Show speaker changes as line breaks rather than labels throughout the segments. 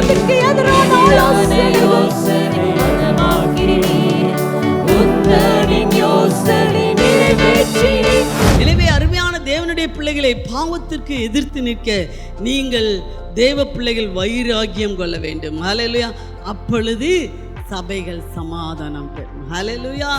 அதற்கு எதிரான ஆலோசனை
எனவே அருமையான தேவனுடைய பிள்ளைகளை, பாவத்திற்கு எதிர்த்து நிற்க நீங்கள் தேவ பிள்ளைகள் வைராக்கியம் கொள்ள வேண்டும். ஹல்லேலூயா. அப்பொழுது சபைகள் சமாதானம் பெறும். ஹல்லேலூயா.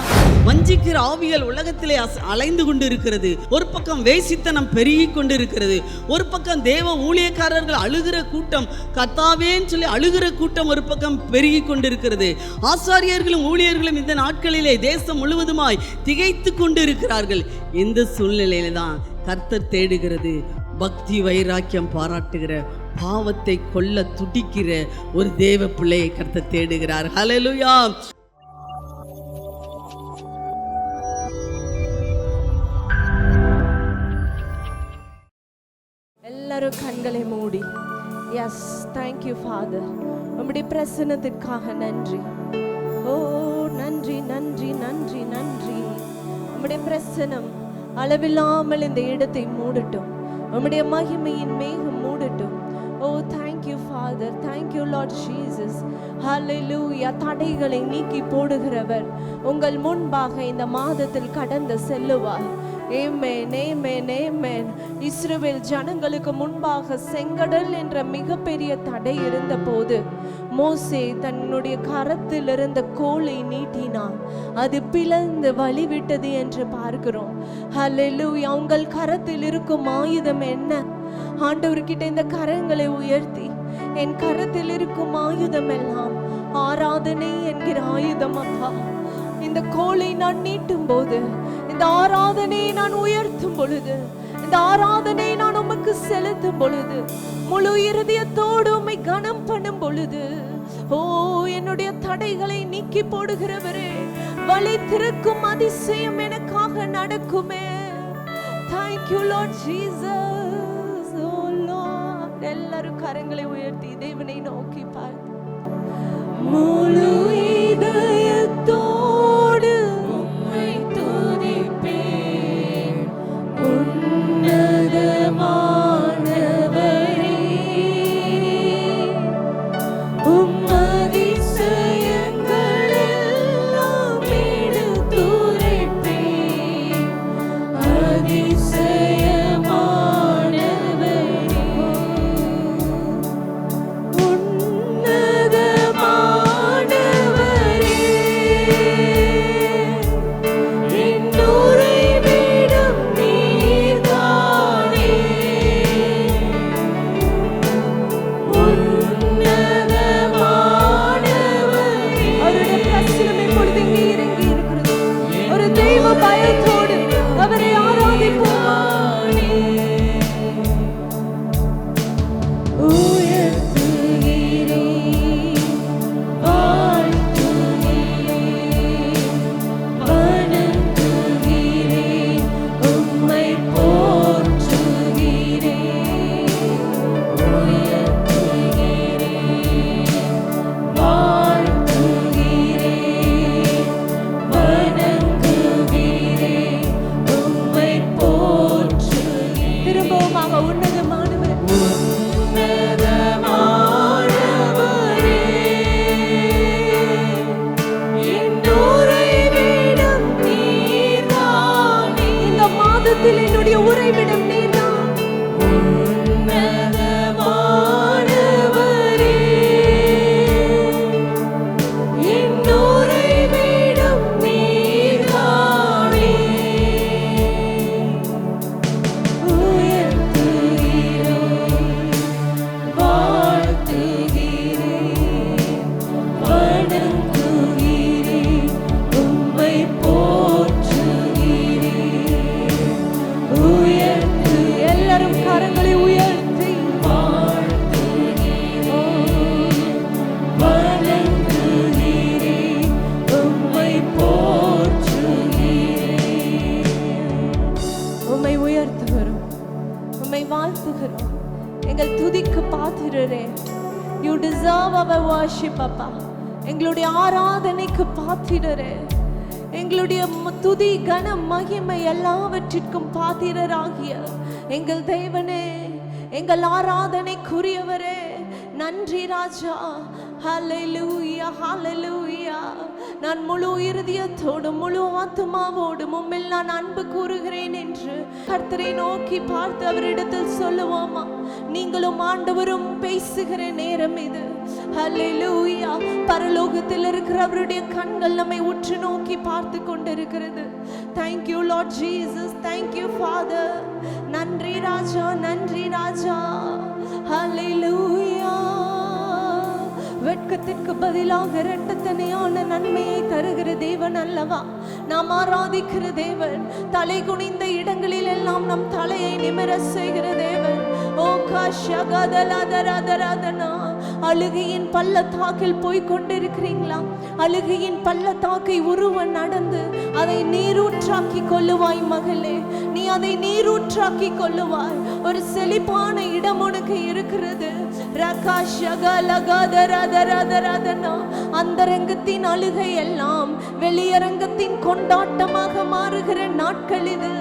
வஞ்சிக்கிற ஆவிகள் உலகத்திலே அலைந்து கொண்டு இருக்கிறது. ஒரு பக்கம் வேசித்தனம் பெருகி கொண்டு இருக்கிறது. ஒரு பக்கம் தேவ ஊழியக்காரர்கள் அழுகிற கூட்டம், கர்த்தாவேன்னு சொல்லி அழுகிற கூட்டம் ஒரு பக்கம் பெருகி கொண்டிருக்கிறது. ஆசாரியர்களும் ஊழியர்களும் இந்த நாட்களிலே தேசம் முழுவதுமாய் திகைத்து கொண்டு இருக்கிறார்கள். இந்த சூழ்நிலையில தான் கர்த்தர் தேடுகிறது பக்தி வைராக்கியம் பாராட்டுகிற, பாவத்தை கொல்ல துடிக்கிற ஒரு தேவ பிள்ளையை கர்த்தர் தேடுகிறார். ஹல்லேலூயா.
எல்லாரும் கண்களை மூடி. Yes, thank you father. உம்முடைய பிரசன்னத்திற்காக நன்றி. ஓ நன்றி நன்றி நன்றி நன்றி. உம்முடைய பிரசன்னம் அளவில்லாமல் இந்த இடத்தை மூடட்டும். உம்முடைய மகிமையின் மேகம் மூடட்டும். Oh, thank you Father, thank you Lord Jesus. Hallelujah. தடைகளை நீக்கி போடுகிறவர் உங்கள் முன்பாக இந்த மாதத்தில் கடந்து செல்லுவார். Amen, amen, amen. இஸ்ரவேல் ஜனங்களுக்கு முன்பாக செங்கடல் என்ற மிகப்பெரிய தடை இருந்த போது மோசே தன்னுடைய கரத்தில் இருந்த கோலை நீட்டினான். அது பிளந்து வழிவிட்டது என்று பார்க்கிறோம். ஹல்லேலூயா. உங்கள் கரத்தில் இருக்கும் ஆயுதம் என்ன? ஆண்டவர்கிட்ட இந்த கரங்களை உயர்த்தி, என் கரத்தில் இருக்கும் ஆயுதம் எல்லாம் ஆராதனை என்கிற ஆயுதம் அப்பா. இந்த கோலை நான் நீட்டும் போது, இந்த ஆராதனையை நான் உயர்த்தும் பொழுது, இந்த ஆராதனை நான் உமக்கு செலுத்தும் பொழுது, முழு இருதயத்தோடு உம்மை கனம் பண்ணும் பொழுது, ஓ என்னுடைய தடைகளை நீக்கி போடுகிறவரே, வழி திறக்கும் அதிசயம் எனக்காக நடக்குமே. Thank you Lord Jesus. Oh Lord. எல்லாரும் கரங்களை உயர்த்தி தேவனை நோக்கி பார்த்து, முழு இதயத்தோடு உம்மை துதிப்பேன் உன்னதமானவரே, உம் அதிசயங்கள் எல்லாம் எடுத்துரைப்பேன் அதிசயமானவரே, உன்னதமானவரே, என் உறைவிடம் நீர்தானே, உன்னதமானவரே. அவருடைய பிரசன்னம் இப்பொழுது இங்கே இறங்கி இருக்கிறது. ஒரு தெய்வ பயத்தோடு அவரை ஆராதிப்போம். உயர்த்துகிறேன், வாழ்த்துகிறேன், வணங்குகிறேன், உம்மை போற்றுகிறேன். உயர்த்துகிறேன், வாழ்த்துகிறேன், வணங்குகிறேன், உம்மை போற்றுகிறேன். திரும்பவுமாக உன்னதமானவர், உன்னதமானவரே, என் உறைவிடம் நீர்தானே. இந்த மாதத்தில் என்னுடைய உறைவிடம் நீர்தான். உன்னதமானவரே, என் உறைவிடம் நீர்தானே. உயர்த்துகிறேன், வாழ்த்துகிறேன், வணங்குகிறேன், உம்மை போற்றுகிறேன். உயர்த்து, எல்லாரும் கரங்களை உயர்த்தி வாழ்த்துகிறேன், வணங்குகிறேன், உம்மை போற்றுகிறேன். உம்மை உயர்த்துகிறோம், உம்மை வாழ்த்துகிறோம். எங்கள் துதிக்கு பாத்திரரே, யூ டிசர்வ் அவர் வர்ஷிப் அப்பா. எங்களுடைய ஆராதனைக்கு பாத்திரரே, எங்களுடைய துதி கன மகிமை எல்லாவற்றிற்கும் பாத்திரராகிய எங்கள் தேவனே, எங்கள் ஆராதனைக்குரியவரே, நன்றி ராஜா. ஹல்லேலூயா ஹல்லேலூயா. நான் முழு இருதயத்தோடும் முழு ஆத்துமாவோடும் உம்மில் நான் அன்பு கூறுகிறேன் என்று கர்த்தரை நோக்கி பார்த்து அவரிடத்தில் சொல்லுவோமா? நீங்களும் ஆண்டவரும் பேசுகிற நேரம் இது. ஹல்லேலூயா. பரலோகத்தில் இருக்கிற அவருடைய கண்கள் நம்மை உற்று நோக்கி பார்த்து கொண்டிருக்கிறது. Thank you Lord Jesus. Thank you Father. நன்றி ராஜா, நன்றி ராஜா. ஹல்லேலூயா. வெட்கத்திற்கு பதிலாக இரட்டத்தனையான நன்மையை தருகிற தேவன் அல்லவா நாம் ஆராதிக்கிற தேவன். தலை குனிந்த இடங்களில் எல்லாம் நம் தலையை நிமிர செய்கிற தேவன். ஓ காஷகதலதரதரதனா. அழுகையின் பள்ளத்தாக்கில் போய் கொண்டிருக்கிறீங்களா? அழுகையின் பள்ளத்தாக்கை ஒருவன் நடந்து அதை நீரூற்றாக்கி கொள்ளுவாய் மகளே. நீ அதை நீரூற்றாக்கி கொள்ளுவாய். ஒரு செழிப்பான இடம் உனக்கு இருக்கிறது. அந்தரங்கத்தின் அழுகை எல்லாம் வெளியரங்கத்தின் கொண்டாட்டமாக மாறுகிற நாட்கள் இது.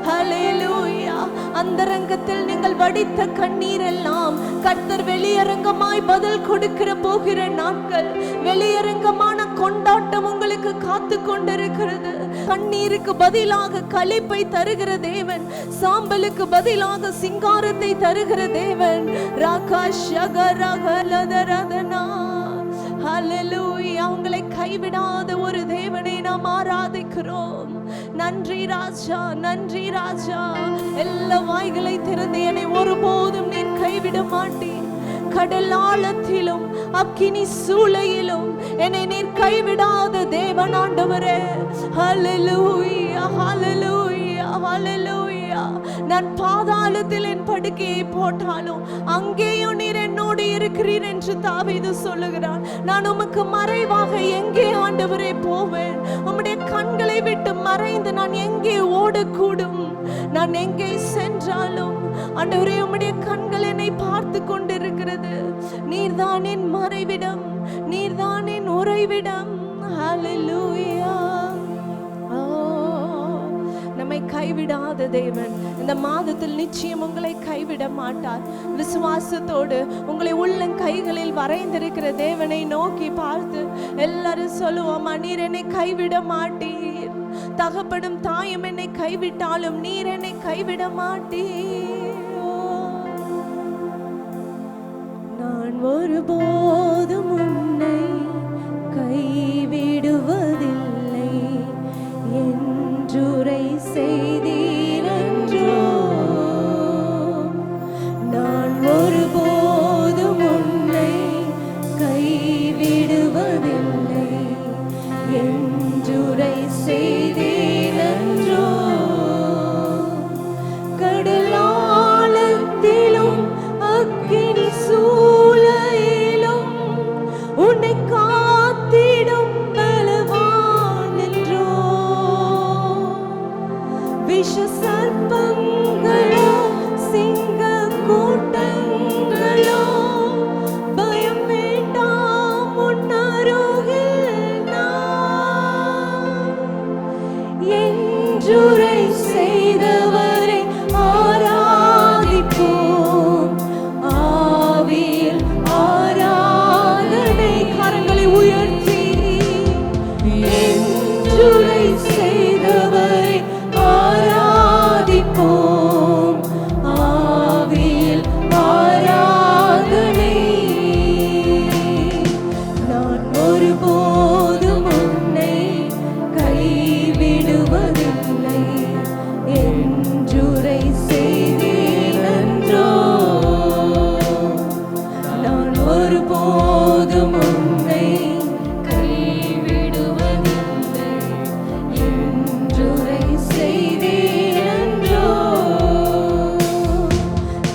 ஹல்லேலூயா. அந்தரங்கத்தில் நீங்கள் வடித்த கண்ணீர் எல்லாம் கர்த்தர் வெளியரங்கமாய் பதில் கொடுக்கிற போகிற நாட்கள். வெளியரங்கமான கொண்டாட்டம் உங்களுக்கு காத்து கொண்டிருக்கிறது. கண்ணீருக்கு பதிலாக களிப்பை தருகிற தேவன், சாம்பலுக்கு பதிலாக சிங்காரத்தை தருகிற தேவன். ஹல்லேலூயா. உங்களை கைவிடாத ஒரு தேவனை நாம் ஆராதிக்கிறோம். நன்றி ராஜா, நன்றி ராஜா. எல்லா வாய்களை திறந்து என்னை ஒருபோதும் நீர் கைவிட மாட்டீர். கடல் ஆழத்திலும் அக்கினி சூளையிலும் என்னை நீர் கைவிடாத தேவன் ஆண்டவரே. ஹல்லேலூயா ஹல்லேலூயா ஹல்லேலூயா. நான் பாதாளத்தில் என் படுக்கையை போட்டாலும் அங்கேயும் நீர் என்னோடு இருக்கிறீர் என்று தாவீது சொல்லுகிறார். நான் உமக்கு மறைவாக எங்கே ஆண்டவரே போவேன்? உம்முடைய கண்களை விட்டு மறைந்து நான் எங்கே ஓடக்கூடும்? நான் எங்கே சென்றாலும் ஆண்டவரே உம்முடைய கண்கள் என்னை பார்த்து கொண்டிருக்கிறது. நீர்தான் என் மறைவிடம், நீர்தான் என் உறைவிடம். ஹல்லேலூயா. நம்மை கைவிடாத தேவன் இந்த மாதத்தில் நிச்சயம் உங்களை கைவிட மாட்டார். விசுவாசத்தோடு உங்களை உள்ளங்கைகளில் வரைந்திருக்கிற தேவனை நோக்கி பார்த்து எல்லாரும் சொல்லுவோமா? நீர் என்னை கைவிட மாட்டீர். தகப்படும் தாயும் என்னை கைவிட்டாலும் நீர் என்னை கைவிட மாட்டீர். நான் ஒருபோதும் உன்னை கைவிடுவதில்லை என்றுரை செய்தீரன்றோ. நான் ஒருபோதும் உன்னை கைவிடுவதில்லை என்றுரை செய்தீரன்றோ. கடலாழத்திலும் அக்கினி சூளையிலும் உன்னை காத்திடும் பலவான் என்றோ. விஷ சர்ப்பங்களோ சிங்க கூட்டங்களோ பயம் வேண்டாம் உன்னருகில் நான். என்றுரை செய்தவரை ஆராதிப்போம். ஆவியில் ஆராதனை. கரங்களை உயர்த்தி என்றுரை செய்தவரை ஆராதிப்போம். ஆவியில் ஆராதனை. நான் ஒருபோதும் உன்னை கைவிடுவதில்லை என்றுரை செய்தீரன்றோ. நான் ஒருபோதும் உன்னை கைவிடுவதில்லை என்றுரை செய்தீரன்றோ.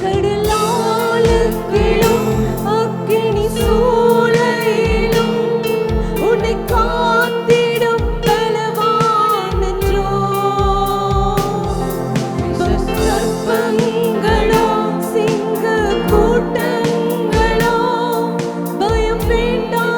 கடலாழத்திலும் அக்கினி சூளையிலும் உன்னை காத்திடும் பலவான் என்றோ. சர்ப்பங்களோ சிங்க கூட்டங்களோ பயம் வேண்டாம்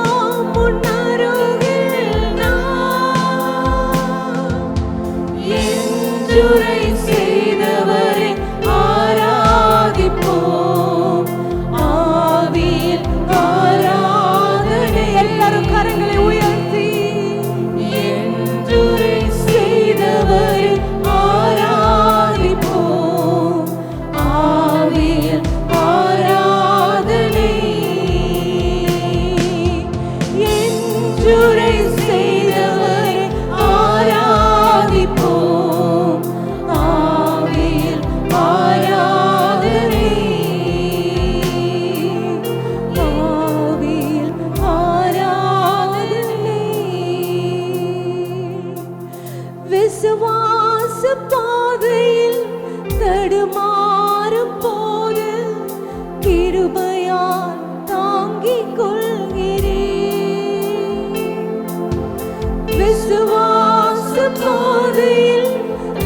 பாதையில்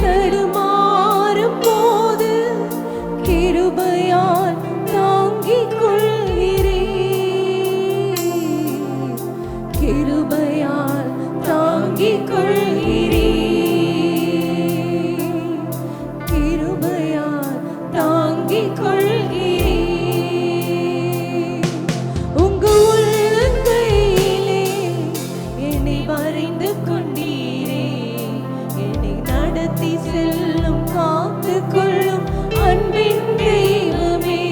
தடுமாறும் போது கிருபையால் தாங்கிக் கொள்கிறீர், கிருபையால் தாங்கிக் கொள்கிறீர், கிருபையால் தாங்கிக் கொள்கிறீர். உங்க உள்ளங்கையிலே என்னை வரைந்து கொண்டீரே, என்னை நடத்தி செல்லும் காத்து கொள்ளும் அன்பின் தெய்வமே.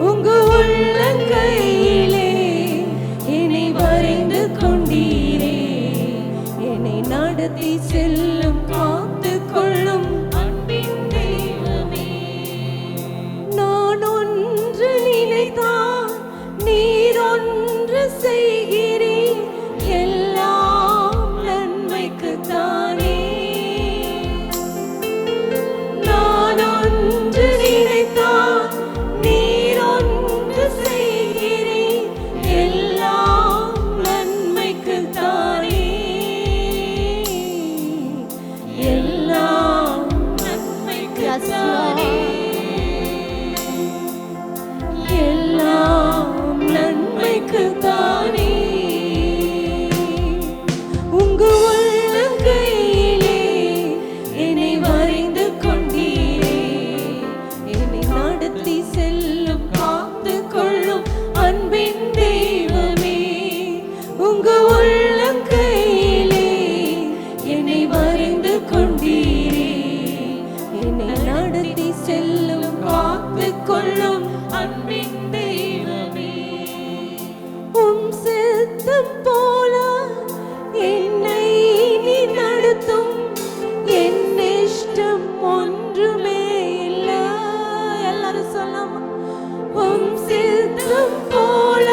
உங்க உள்ளங்கையிலே என்னை வரைந்து கொண்டீரே, என்னை நடத்தி செல்லும் காத்து கொள்ளும் அன்பின் தெய்வமே. நான் ஒன்று நினைத்தான் நீர் ஒன்று செய்கிறீர், எல்லாம் நன்மைக்குத்தானே. நான் ஒன்று நினைத்தான் நீர் ஒன்று செய்கிறீர், எல்லாம் நன்மைக்குத்தானே, எல்லாம் நன்மைக்குத்தானே, எல்லாம் நன்மைக்குத்தானே. உங்க உள்ளங்கையிலே என்னை வரைந்து கொண்டீரே, என்னை நடத்தி செல்லும் காத்து கொள்ளும் அன்பின் தெய்வமே. உங்க உள்ளங்கையிலே என்னை வரைந்து கொண்டீரே, என்னை நடத்தி செல்லும் காத்து கொள்ளும் அன்பின் தெய்வமே. உம் சித்தம் போல என்னை நீ நடத்தும், என் இஷ்டம் ஒன்றுமே இல்லை. எல்லாரும் சொல்லாம, உம் சித்தம் போல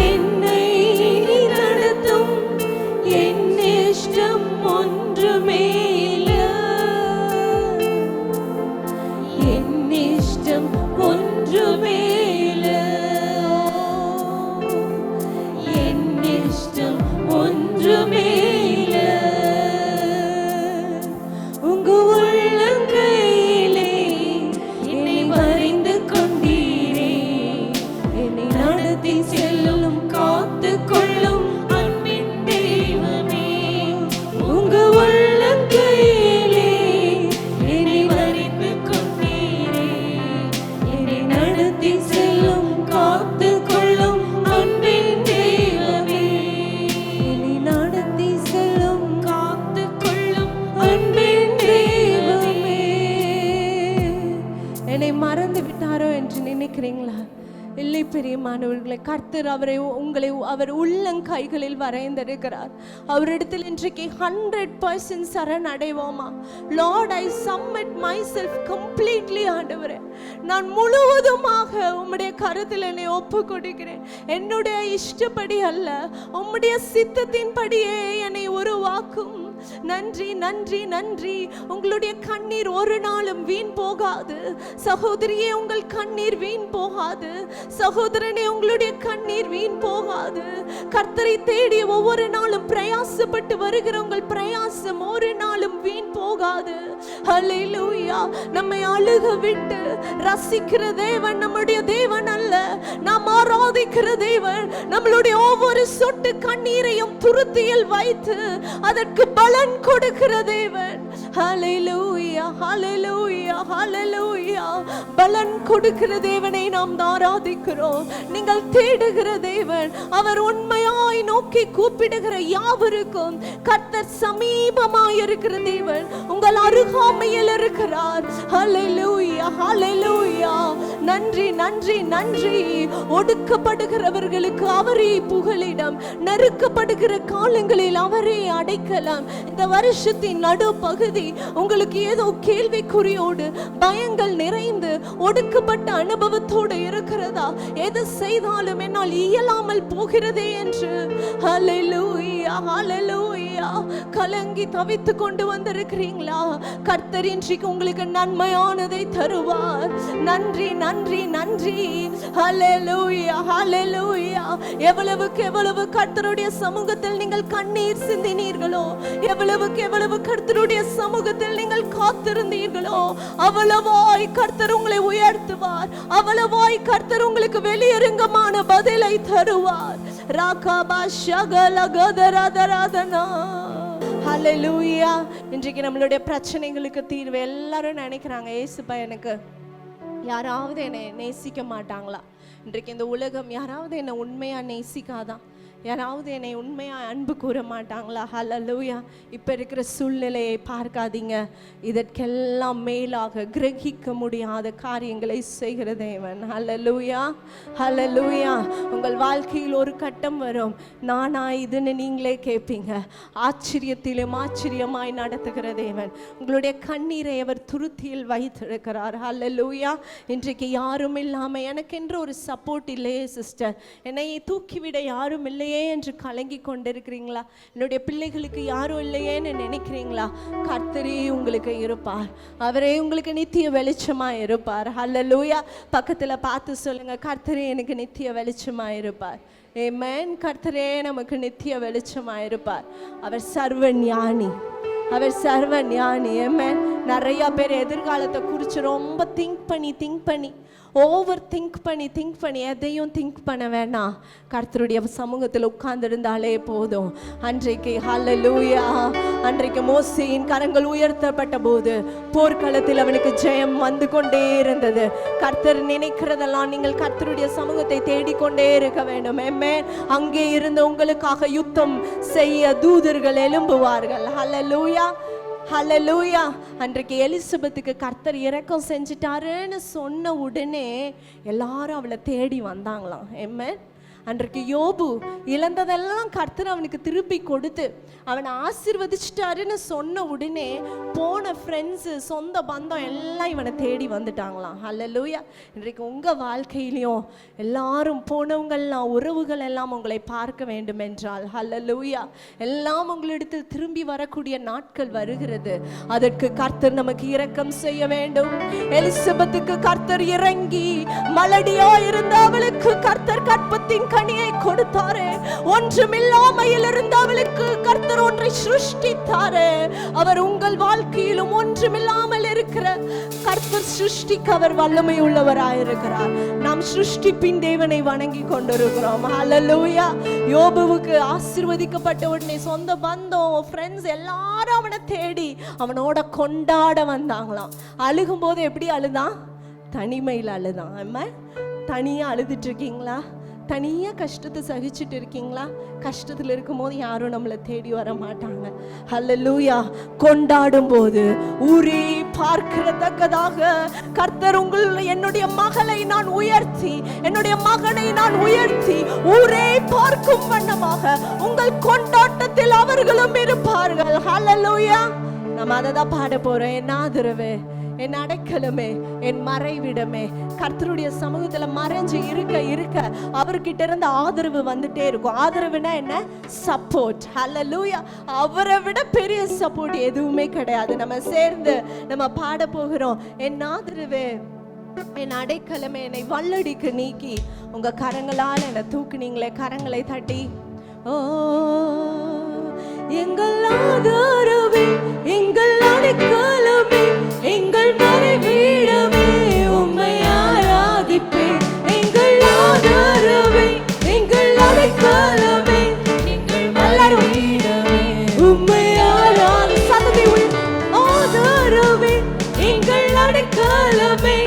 என்னை நீ நடத்தும், என் இஷ்டம் ஒன்றுமே இல்லை, என் இஷ்டம் ஒன்றுமே இல்லை, என் இஷ்டம் ஒன்றுமே இல்லை. உங்க உள்ளங்கையிலே என்னை வரைந்து கொண்டீரே, என்னை நடத்தி செல்லும் காத்து கொள்ளும் அன்பின் தெய்வமே. உங்க உள்ளங்கையிலே என்னை வரைந்து கொண்டீரே, என்னை நடத்தி செல்லும் காத்து கொள்ளும் அன்பின் தெய்வமே, என்னை நடத்தி செல்லும் காத்து கொள்ளும் அன்பின் தெய்வமே. என்னை மறந்து விட்டாரோ என்று நினைக்கிறீங்களா? இல்லை பிரியமானவர்களே, கர்த்தர் உங்களை உள்ளங்கைகளில் வரைந்திருக்கிறார். அவரிடத்தில் இன்றைக்கு 100% சரணடைவோமா? லார்ட், ஐ சப்மிட் மைசெல்ஃப் கம்ப்ளீட்லி. ஆண்டவரே, நான் முழுவதுமாக உம்முடைய கருத்தில் என்னை ஒப்பு கொடுக்கிறேன். என்னுடைய இஷ்டப்படி அல்ல, உம்முடைய சித்தத்தின்படியே என்னை உருவாக்கும். நன்றி நன்றி நன்றி. உங்களுடைய கண்ணீர் ஒரு நாளும் வீண் போகாது. சகோதரியே, உங்கள் கண்ணீர் வீண் போகாது. சகோதரனே, உங்களுடைய கண்ணீர் வீண் போகாது. கர்த்தரை தேடி ஒவ்வொரு நாளும் பிரயாசப்பட்டு வருகிற உங்கள் பிரயாசம் ஒரு நாளும் வீண் போகாது. ஹல்லேலூயா. நம்மை அழுக விட்டு ரசிக்கிற தேவன் நம்முடைய தேவன் அல்ல. நாம் ஆராதிக்கிற தேவன் நம்மளுடைய ஒவ்வொரு சொட்டு கண்ணீரையும் துருத்தியில் வைத்து அதற்கு பலன் கொடுக்கிற தேவன். ஹல்லேலூயா ஹல்லேலூயா ஹல்லேலூயா. பலன் கொடுக்கிற தேவனை நாம் ஆராதிக்கிறோம். நீங்கள் தேடுகிற தேவன், அவர் உண்மையாய் நோக்கி கூப்பிடுகிற யாவருக்கும் கர்த்தர் சமீபமாய் இருக்கிற தேவன், உங்கள் அருகாமையில் இருக்கிறார். ஹல்லேலூயா ஹல்லேலூயா. நன்றி நன்றி நன்றி. ஒடுக்கப்படுகிறவர்களுக்கு அவரே புகலிடம், நெருக்கப்படுகிற காலங்களில் அவரே அடைக்கலாம். இந்த வருஷத்தின் நடுப்பகுதி உங்களுக்கு ஏதோ கேள்விக்குறியோடு பயங்கள் நிறைந்து ஒடுக்கப்பட்ட அனுபவத்தோடு இருக்கிறதா? எது செய்தாலும் என்னால் இயலாமல் போகிறதே என்று ஹல்லேலூயா ஹல்லேலூயா ஹalleluya. கலங்கி தவித்து கொண்டு வந்திருக்கிறீங்களா? கர்த்தர் இன்றைக்கு உங்களுக்கு நன்மையானதை தருவார். நன்றி நன்றி நன்றி. ஹalleluya ஹalleluya. எவ்வளவுக்கு எவ்வளவு கர்த்தருடைய சமூகத்தில் நீங்கள் கண்ணீர் சிந்தினீர்களோ, எவ்வளவுக்கு எவ்வளவு கர்த்தருடைய சமூகத்தில் நீங்கள் காத்திருந்தீர்களோ, அவ்வளவாய் கர்த்தர் உங்களை உயர்த்துவார். அவ்வளவாய் கர்த்தர் உங்களுக்கு வெளியரங்கமான பதிலை தருவார். ராகாபா ஷகல கதரதரதனா. ஹalleluya. இன்றைக்கு நம்மளுடைய பிரச்சனைகளுக்கு தீர்வு எல்லாரும் நினைக்கிறாங்க, ஏசுப்பா எனக்கு யாராவது என்னை நேசிக்க மாட்டாங்களா? இன்றைக்கு இந்த உலகம் யாராவது என்னை உண்மையா நேசிக்காதான்? யாராவது என்னை உண்மையாக அன்பு கூற மாட்டாங்களா? ஹல்லேலூயா. இப்போ இருக்கிற சூழ்நிலையை பார்க்காதீங்க. இதற்கெல்லாம் மேலாக கிரகிக்க முடியாத காரியங்களை செய்கிற தேவன். ஹல்லேலூயா ஹல்லேலூயா. உங்கள் வாழ்க்கையில் ஒரு கட்டம் வரும், நானா இதுன்னு நீங்களே கேட்பீங்க. ஆச்சரியத்திலும் ஆச்சரியமாய் நடத்துகிற தேவன். உங்களுடைய கண்ணீரை அவர் துருத்தியில் வைத்திருக்கிறார். ஹல்லேலூயா. இன்றைக்கு யாரும் இல்லாமல் எனக்கென்று ஒரு சப்போர்ட் இல்லையே சிஸ்டர், என்னை தூக்கிவிட யாரும் இல்லை என்று கலங்கி கொண்டிருக்கிறீங்களா? என்னுடைய பிள்ளைகளுக்கு யாரும் இல்லையேன்னு நினைக்கிறீங்களா? கர்த்தரே உங்களுக்கு இருப்பார். அவரே உங்களுக்கு நித்திய வெளிச்சமா இருப்பார். ஹல்லேலூயா. பக்கத்துல பார்த்து சொல்லுங்க, கர்த்தரே எனக்கு நித்திய வெளிச்சமா இருப்பார். ஆமென். கர்த்தரே நமக்கு நித்திய வெளிச்சமா இருப்பார். அவர் சர்வ ஞானி, அவர் சர்வ ஞானி. ஆமென். நிறைய பேர் எதிர்காலத்தை குறித்து ரொம்ப திங்க் பண்ணி ஓவர் திங்க் பண்ணி எதையும் திங்க் பண்ண வேணாம். கர்த்தருடைய சமூகத்தில் உட்கார்ந்திருந்தாலே போதும். அன்றைக்கு ஹல்லேலூயா, அன்றைக்கு மோசேயின் கரங்கள் உயர்த்தப்பட்ட போது போர்க்களத்தில் அவனுக்கு ஜெயம் வந்து கொண்டே இருந்தது. கர்த்தர் நினைக்கிறதெல்லாம் நீங்கள் கர்த்தருடைய சமூகத்தை தேடிக்கொண்டே இருக்க வேண்டும். ஆமென். அங்கே இருந்து உங்களுக்காக யுத்தம் செய்ய தூதர்கள் எழும்புவார்கள். ஹல்லேலூயா ஹல்லேலூயா. அன்றைக்கு எலிசபெத்துக்கு கர்த்தர் இரக்கம் செஞ்சிட்டாருன்னு சொன்ன உடனே எல்லாரும் அவளை தேடி வந்தாங்களாம். ஆமென். அன்றைக்கு யோபு இழந்ததெல்லாம் கர்த்தர் அவனுக்கு திருப்பி கொடுத்து அவனை ஆசீர்வதிச்சிட்டாருன்னு சொன்ன உடனே போன ஃப்ரெண்ட்ஸு சொந்த பந்தம் எல்லாம் இவனை தேடி வந்துட்டாங்களாம். ஹல்லேலூயா. இன்றைக்கு உங்கள் வாழ்க்கையிலையும் எல்லாரும் போனவங்கள்லாம் உறவுகள் எல்லாம் உங்களை பார்க்க வேண்டும் என்றால் ஹல்லேலூயா எல்லாம் உங்களிடத்தில் திரும்பி வரக்கூடிய நாட்கள் வருகிறது. அதற்கு கர்த்தர் நமக்கு இரக்கம் செய்ய வேண்டும். எலிசபெத்துக்கு கர்த்தர் இறங்கி மலடியா இருந்த அவளுக்கு கர்த்தர் கற்பத்தின் கனியை கொடுத்தாரே. ஒன்றுமில்லாமையில் இருந்த அவளுக்கு கர்த்தர் ஒன்றை சிருஷ்டித்தாரே. அவர் உங்கள் வாழ்க்கையிலும் ஒன்றுமில்லாமல் இருக்கிற கர்த்தர் சிருஷ்டிக்க அவர் வல்லமை உள்ளவராயிருக்கிறார். நாம் சிருஷ்டிப்பின் தேவனை வணங்கி கொண்டிருக்கிறோம். ஹல்லேலூயா. யோபுவுக்கு ஆசீர்வதிக்கப்பட்ட உடனே சொந்த பந்தம் ஃப்ரெண்ட்ஸ் எல்லாரும் அவனை தேடி அவனோட கொண்டாட வந்தாங்களாம். அழுகும் போது எப்படி அழுதான்? தனிமையில் அழுதான். அம்மா தனியா அழுதுட்டு இருக்கீங்களா? தனியாக கஷ்டத்தை சகிச்சுட்டு இருக்கீங்களா? கஷ்டத்தில் இருக்கும்போது யாரும் நம்மளை தேடி வர மாட்டாங்க. ஹல்லேலூயா. கொண்டாடும் போது ஊரே பார்க்கிறதக்கதாக கர்த்தர் என்னுடைய மகளை நான் உயர்த்தி, என்னுடைய மகனை நான் உயர்த்தி ஊரே பார்க்கும் வண்ணமாக உங்கள் கொண்டாட்டத்தில் அவர்களும் இருப்பார்கள். ஹல்லேலூயா. நம்ம அதை தான் பாட போறோம். என் ஆதரவு, என் அடைக்கலமே, என் மறைவிடமே. கர்த்தருடைய சமூகத்துல மறைஞ்சு இருக்க அவர்கிட்ட இருந்து ஆதரவு வந்துட்டே இருக்கும். ஆதரவுனா என்ன? சப்போர்ட். ஹல்லேலூயா. அவரை விட பெரிய சப்போர்ட் எதுவுமே கிடையாது. நம்ம சேர்ந்து நம்ம பாட போகிறோம். என் ஆதரவே, என் அடைக்கலமே, என்னை வல்லடிக்கு நீக்கி உங்க கரங்களால் என்னை தூக்குனீங்களே. கரங்களை தட்டி ஓ எங்கள் ஆதரவே, எங்கள் அடைக்கலமே, எங்கள் மறைவிடமே, உம்மை ஆராதிப்பேன். எங்கள் ஆதரவே, எங்கள் அடைக்கலமே, எங்கள் மறைவிடமே, உம்மை ஆராதி சதவி ஆதரவே, எங்கள் அடைக்கலமே,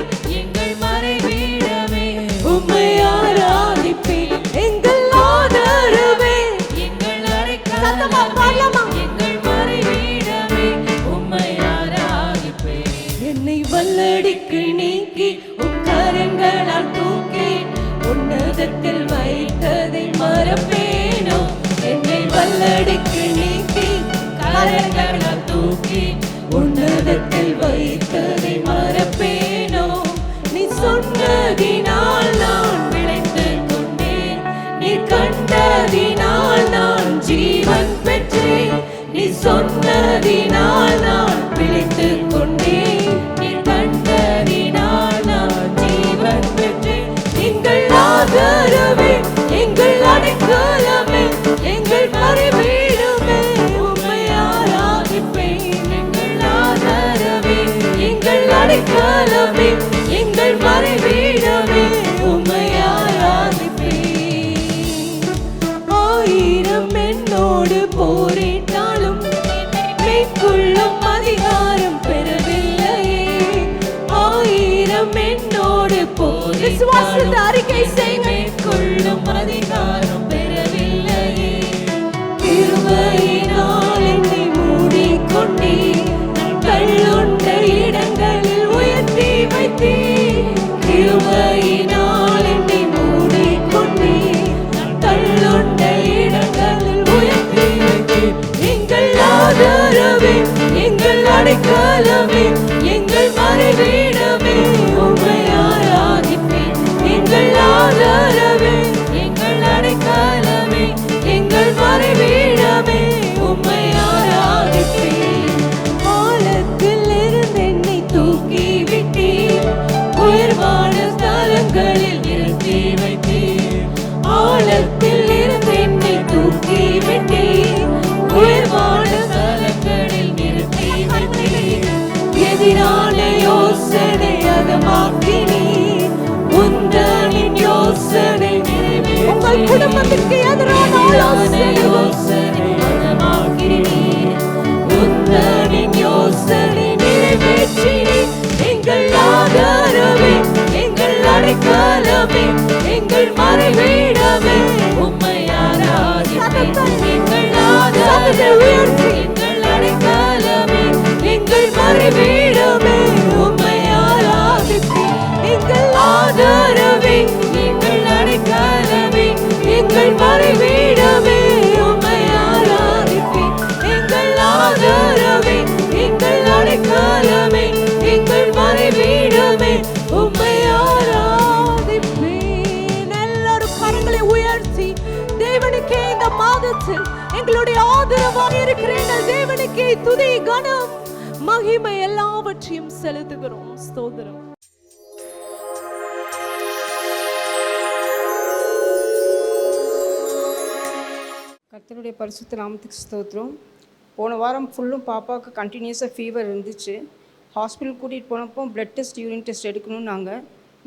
எங்கள் மறைவிடமே, உம்மை ஆராதிப்பேன். எங்கள் ஆதரவே, எங்கள் அடைக்கலமே, வல்லடிக்கு நீக்கி உக்கரங்களால் தூக்கி உன்னதத்தில் வைத்ததை மறப்பேனோ. என்னை வல்லடிக்கு நீக்கி கரங்களால் தூக்கி உன்னதத்தில் வைத்ததை மறப்பேனோ. நீ சொன்னதினால் நான் விளைந்து கொண்டேன், நீ கண்டதினால் நான் ஜீவன் பெற்றேன். சொன்னதினால் நான் பிழைத்துக் கொண்டேன். நீர் கண்டதினால் நான் ஜீவன் பெற்றேன். எங்கள் ஆதரவே, எங்கள் அடைக்கலமே, எங்கள் மறைவீடுமே, உம்மை ஆராதிப்பேன். எங்கள் ஆதரவே, எங்கள் அடைக்கலமே, எங்கள் மறைவீடுமே, உம்மை ஆராதிப்பேன். ஆயிரம் என்னோடு போரிட்டாலும் மேற்கொள்ளும் அதிகாரம் பெறவில்லையே. ஆயிரம் என்னோடு விசுவாசத்தை அறிக்கை செய்ய மேற்கொள்ளும் அதிகாரம் பெறவில்லையே. கிருபையினால் என்னை மூடிக்கொண்டீர், கல்லுண்ட இடங்களில் உயர்த்தி வைத்தீர். கிருபையினால் என்னை மூடிக்கொண்டீர், கல்லுண்ட இடங்களில் உயர்த்தி வைத்தீர். எங்கள் ஆதரவே, எங்கள் அடைக்கலமே, எங்கள் மறைவீடமே, உம்மை ஆராதிப்பேன். எங்கள் ஆதரவே, எங்கள் அடைக்கலமே, எங்கள் மறைவீடமே, உம்மை ஆராதிப்பேன். ஆழத்தில் இருந்து என்னை தூக்கி விட்டீர், உயர்வான ஸ்தலங்களில் நிறுத்தி வைத்தீர். ஆழத்தில் இருந்து என்னை தூக்கி விட்டீர், உயர்வான ஸ்தலங்களில் நிறுத்தி வைத்தீர். எதிரான யோசனை அகமாக்கினீர், உந்தனின் யோசனை நிறைவேற்றி. உங்கள் குடும்பத்திற்கு எதிரான யோசனை அகமாக்கினீர், உந்தனின் யோசனை நிறைவேற்றினீர். எங்கள் ஆதரவே, எங்கள் அடைக்கலமே, எங்கள் மறைவீடமே, உம்மை ஆராதிப்பேன். எங்கள் ஆதரவே, எங்கள் அடைக்கலமே, எங்கள் மறைவீடமே, உம்மை ஆராதிப்பேன். எங்கள் ஆதரவே, எங்கள் அடைக்கலமே, எங்கள் மறைவீடமே, உம்மை ஆராதிப்பேன். எங்கள் ஆதரவே, எங்கள் அடைக்கலமே, எங்கள் மறைவீடமே, உம்மை ஆராதிப்பேன். எல்லாரும் கரங்களை உயர்த்தி தேவனுக்கே இந்த மாதத்தில் எங்களுடைய ஆதரவாக இருக்கிற எங்கள் தேவனுக்கே துதி, கனம், மகிமை எல்லாவற்றையும் செலுத்துகிறோம். ஸ்தோத்திரம்.
கர்த்தருடைய பரிசுத்த நாமத்துக்கு ஸ்தோத்திரம். போன வாரம் ஃபுல்லும் பாப்பாவுக்கு கண்டினியூஸாக ஃபீவர் இருந்துச்சு. ஹாஸ்பிட்டல் கூட்டிகிட்டு போனப்போ பிளட் டெஸ்ட், யூரின் டெஸ்ட் எடுக்கணும்னாங்க.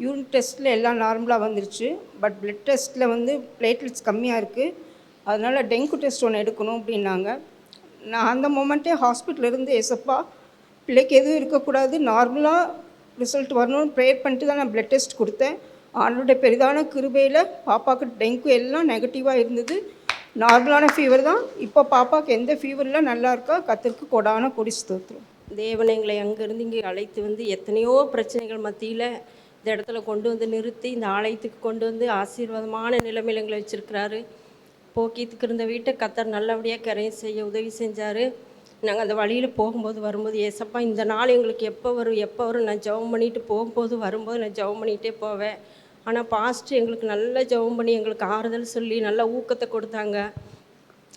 யூரின் டெஸ்ட்டில் எல்லாம் நார்மலாக வந்துருச்சு. பட் பிளட் டெஸ்ட்டில் வந்து பிளேட்லெட்ஸ் கம்மியாக இருக்குது, அதனால் டெங்கு டெஸ்ட் ஒன்று எடுக்கணும் அப்படின்னாங்க. நான் அந்த மொமெண்ட்டே ஹாஸ்பிட்டலிருந்து ஏசப்பா பிள்ளைக்கு எதுவும் இருக்கக்கூடாது, நார்மலாக ரிசல்ட் வரணும்னு ப்ரேயர் பண்ணிட்டு தான் நான் பிளட் டெஸ்ட் கொடுத்தேன். ஆண்டவருடைய பெரிதான கிருபையில் பாப்பாவுக்கு டெங்கு எல்லாம் நெகட்டிவாக இருந்தது. நார்மலான ஃபீவர் தான். இப்போ பாப்பாவுக்கு எந்த ஃபீவரில் நல்லா இருக்கா. கர்த்தருக்கு கொடான கொடி ஸ்தோத்திரம்.
தேவன் எங்களை அங்கேருந்து இங்கே அழைத்து வந்து எத்தனையோ பிரச்சனைகள் மத்தியில் இந்த இடத்துல கொண்டு வந்து நிறுத்தி இந்த ஆலயத்துக்கு கொண்டு வந்து ஆசீர்வாதமான நிலைமையில் எங்களை வச்சுருக்கிறாரு. போக்கியத்துக்கு இருந்த வீட்டை கர்த்தர் நல்லபடியாக கரையை செய்ய உதவி செஞ்சார். நாங்கள் அந்த வழியில் போகும்போது வரும்போது, ஏசப்பா இந்த நாள் எங்களுக்கு எப்போ வரும் நான் ஜெபம் பண்ணிட்டு போகும்போது வரும்போது நான் ஜெபம் பண்ணிகிட்டே போவேன். ஆனால் பாஸ்ட்டு எங்களுக்கு நல்ல ஜெபம் பண்ணி எங்களுக்கு ஆறுதல் சொல்லி நல்ல ஊக்கத்தை கொடுத்தாங்க.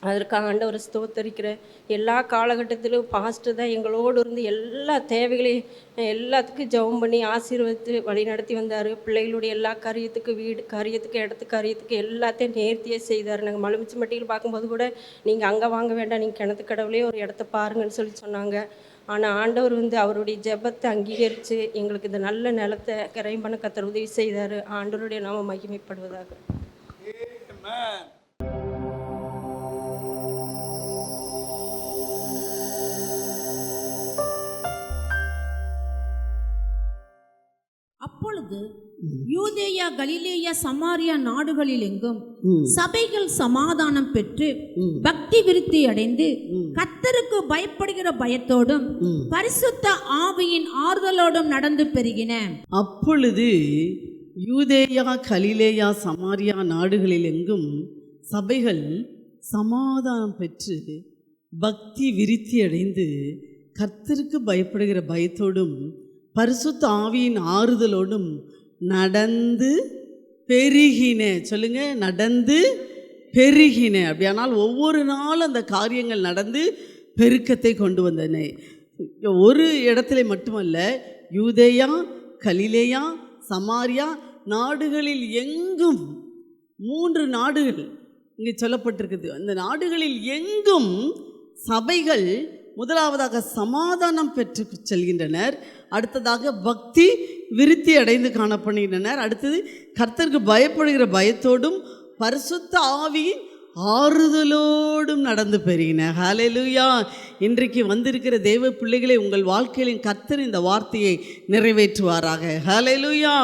அதற்காக ஆண்டவரை ஸ்தோத்தரிக்கிறேன். எல்லா காலகட்டத்திலும் பாஸ்ட்டு தான் எங்களோடு இருந்து எல்லா தேவைகளையும் எல்லாத்துக்கும் ஜெபம் பண்ணி ஆசீர்வதித்து வழி நடத்தி வந்தார். பிள்ளைகளுடைய எல்லா காரியத்துக்கு, வீடு காரியத்துக்கு, இடத்துக்கு எல்லாத்தையும் நேர்த்தியாக செய்தார். நாங்கள் மலுமிச்சு மட்டியில் பார்க்கும்போது கூட நீங்கள் அங்கே வாங்க வேண்டாம், நீங்கள் கிணத்து கடவுளே ஒரு இடத்த பாருங்கன்னு சொல்லி சொன்னாங்க. ஆனால் ஆண்டவர் வந்து அவருடைய ஜெபத்தை அங்கீகரித்து எங்களுக்கு இந்த நல்ல நிலத்தை கரையும் பண்ண கர்த்தர் உதவி செய்தார். ஆண்டவருடைய நாம மகிமைப்படுவதாக.
அப்பொழுது யூதேயா, கலிலேயா, சமாரியா நாடுகளில் எங்கும் சபைகள் சமாதானம் பெற்று பக்தி விருத்தி அடைந்து கர்த்தருக்கு பயப்படுகிற பயத்தோடும் பரிசுத்த ஆவியின் ஆறுதலோடும் நடந்து பெருகின.
அப்பொழுது யூதேயா, கலிலேயா, சமாரியா நாடுகளில் எங்கும் சபைகள் சமாதானம் பெற்று பக்தி விருத்தி அடைந்து கர்த்தருக்கு பயப்படுகிற பயத்தோடும் பரிசுத்த ஆவியின் ஆறுதலோடும் நடந்து பெருகின. சொல்லுங்க, நடந்து பெருகின. அப்படியானால் ஒவ்வொரு நாளும் அந்த காரியங்கள் நடந்து பெருக்கத்தை கொண்டு வந்தன. ஒரு இடத்துல மட்டுமல்ல, யூதேயா, கலிலேயா, சமாரியா நாடுகளில் எங்கும், 3 நாடுகள் இங்கே சொல்லப்பட்டிருக்குது. அந்த நாடுகளில் எங்கும் சபைகள் முதலாவதாக சமாதானம் பெற்று செல்கின்றனர், அடுத்ததாக பக்தி விருத்தி அடைந்து காணப்படுகின்றனர், அடுத்தது கர்த்தருக்கு பயப்படுகிற பயத்தோடும் பரிசுத்த ஆவியின் ஆறுதலோடும் நடந்து பெறுகின. ஹல்லேலூயா. இன்றைக்கு வந்திருக்கிற தேவ பிள்ளைகளை உங்கள் வாழ்க்கையிலும் கர்த்தர் இந்த வார்த்தையை நிறைவேற்றுவாராக. ஹல்லேலூயா.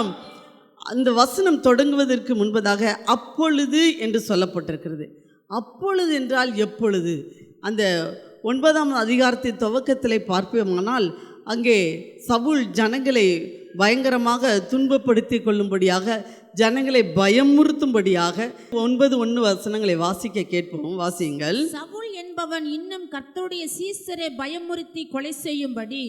அந்த வசனம் தொடங்குவதற்கு முன்பதாக அப்பொழுது என்று சொல்லப்பட்டிருக்கிறது. அப்பொழுது என்றால் எப்பொழுது? அந்த 9ஆம் அதிகாரத்தின் துவக்கத்திலே பார்ப்போமானால் அங்கே சவுல் ஜனங்களை பயங்கரமாக துன்பப்படுத்தி கொள்ளும்படியாக, ஜனங்களை பயமுறுத்தும்படியாக 9:1 வசனங்களை வாசிக்க கேட்போம். வாசியுங்கள்.
சவுல் என்பவன் இன்னும் கர்த்தருடைய சீசரை பயமுறுத்தி கொலை செய்யும்படி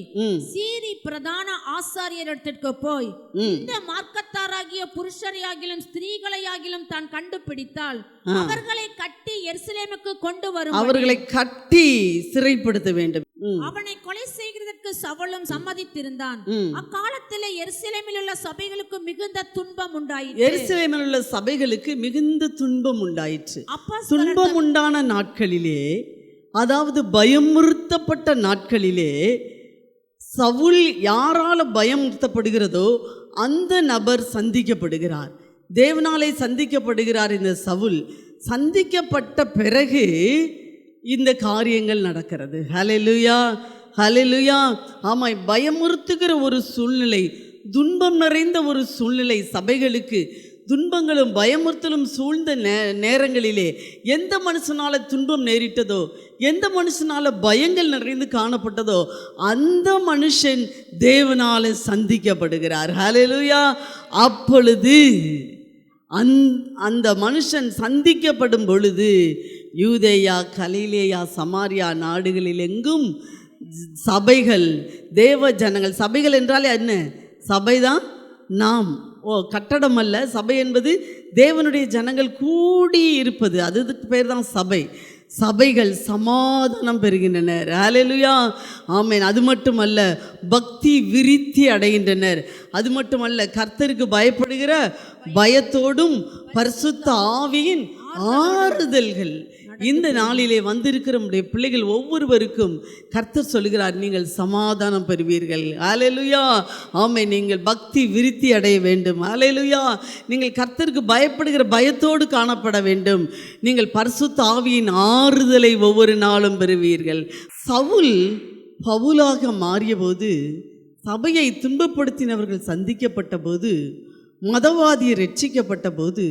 சீரி பிரதான ஆசாரியரிடத்திற்கு போய், இந்த மார்க்கத்தாராகிய புருஷரையாகிலும் ஸ்திரீகளையாகிலும் தான் கண்டுபிடித்தால் அவர்களை கட்டி எருசலேமுக்கு கொண்டு வரும்,
அவர்களை கட்டி சிறைப்படுத்த வேண்டும்.
அவனை கொலை செய்கிறதற்கு சவுலும் சம்மதித்திருந்தான். அக்காலத்திலே எருசலேமில் உள்ள சபைகளுக்கு மிகுந்த துன்பம் உண்டாயிற்று.
எருசலேமில் உள்ள சபைகளுக்கு மிகுந்த துன்பம் உண்டாயிற்று. துன்பம் உண்டான நாட்களிலே, அதாவது பயமுறுத்தப்பட்ட நாட்களிலே, சவுல் யாரால பயமுறுத்தப்படுகிறதோ அந்த நபர் சந்திக்கப்படுகிறார். தேவனாலே சந்திக்கப்படுகிறார். இந்த சவுல் சந்திக்கப்பட்ட பிறகு இந்த காரியங்கள் நடக்கிறது. ஹல்லேலூயா, ஹல்லேலூயா. ஆமாம், பயமுறுத்துகிற ஒரு சூழ்நிலை, துன்பம் நிறைந்த ஒரு சூழ்நிலை சபைகளுக்கு, துன்பங்களும் பயமுறுத்தலும் சூழ்ந்த நேரங்களிலே எந்த மனுஷனால் துன்பம் நேரிட்டதோ, எந்த மனுஷனால் பயங்கள் நிறைந்து காணப்பட்டதோ அந்த மனுஷன் தேவனால் சந்திக்கப்படுகிறார். ஹல்லேலூயா. அப்பொழுது அந்த மனுஷன் சந்திக்கப்படும் பொழுது யூதேயா, கலிலேயா, சமாரியா நாடுகளில் எங்கும் சபைகள், தேவ ஜனங்கள், சபைகள் என்றாலே என்ன? சபைதான் நாம். கட்டடம் அல்ல. சபை என்பது தேவனுடைய ஜனங்கள் கூடி இருப்பது, அதுக்கு பேர் தான் சபை. சபைகள் சமாதானம் பெறுகின்றனர். ஹல்லேலூயா, ஆமென். அது மட்டுமல்ல, பக்தி விருத்தி அடைகின்றனர். அது மட்டுமல்ல, கர்த்தருக்கு பயப்படுகிற பயத்தோடும் பரிசுத்த ஆவியின் ஆறுதல்கள். இந்த நாளிலே வந்திருக்கிற நம்முடைய பிள்ளைகள் ஒவ்வொருவருக்கும் கர்த்தர் சொல்கிறார், நீங்கள் சமாதானம் பெறுவீர்கள். ஹல்லேலூயா, ஆமென். நீங்கள் பக்தி விருத்தி அடைய வேண்டும். ஹல்லேலூயா. நீங்கள் கர்த்தருக்கு பயப்படுகிற பயத்தோடு காணப்பட வேண்டும். நீங்கள் பரிசுத்த ஆவியின் ஆறுதலை ஒவ்வொரு நாளும் பெறுவீர்கள். சவுல் பவுலாக மாறிய போது, சபையை துன்பப்படுத்தினவர்கள் சந்திக்கப்பட்ட போது, மதவாதியை ரட்சிக்கப்பட்ட போது,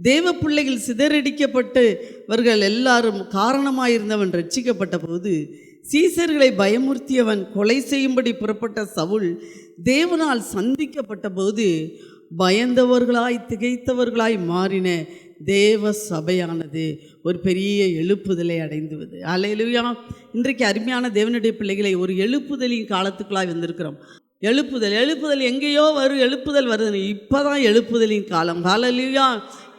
தேவ பிள்ளைகள் சிதறடிக்கப்பட்டவர்கள் எல்லாரும் காரணமாயிருந்தவன் ரட்சிக்கப்பட்ட போது, சீசர்களை பயமுறுத்தியவன் கொலை செய்யும்படி புறப்பட்ட சவுல் தேவனால் சந்திக்கப்பட்ட போது பயந்தவர்களாய் திகைத்தவர்களாய் மாறின தேவ சபையானது ஒரு பெரிய எழுப்புதலை அடைந்துவது. ஹல்லேலூயா. இன்றைக்கு அருமையான தேவனுடைய பிள்ளைகளை ஒரு எழுப்புதலின் காலத்துக்குள்ளாய் வந்திருக்கிறோம். எழுப்புதல் எங்கேயோ எழுப்புதல் வருது. இப்போ தான் எழுப்புதலின் காலம். ஹல்லேலூயா.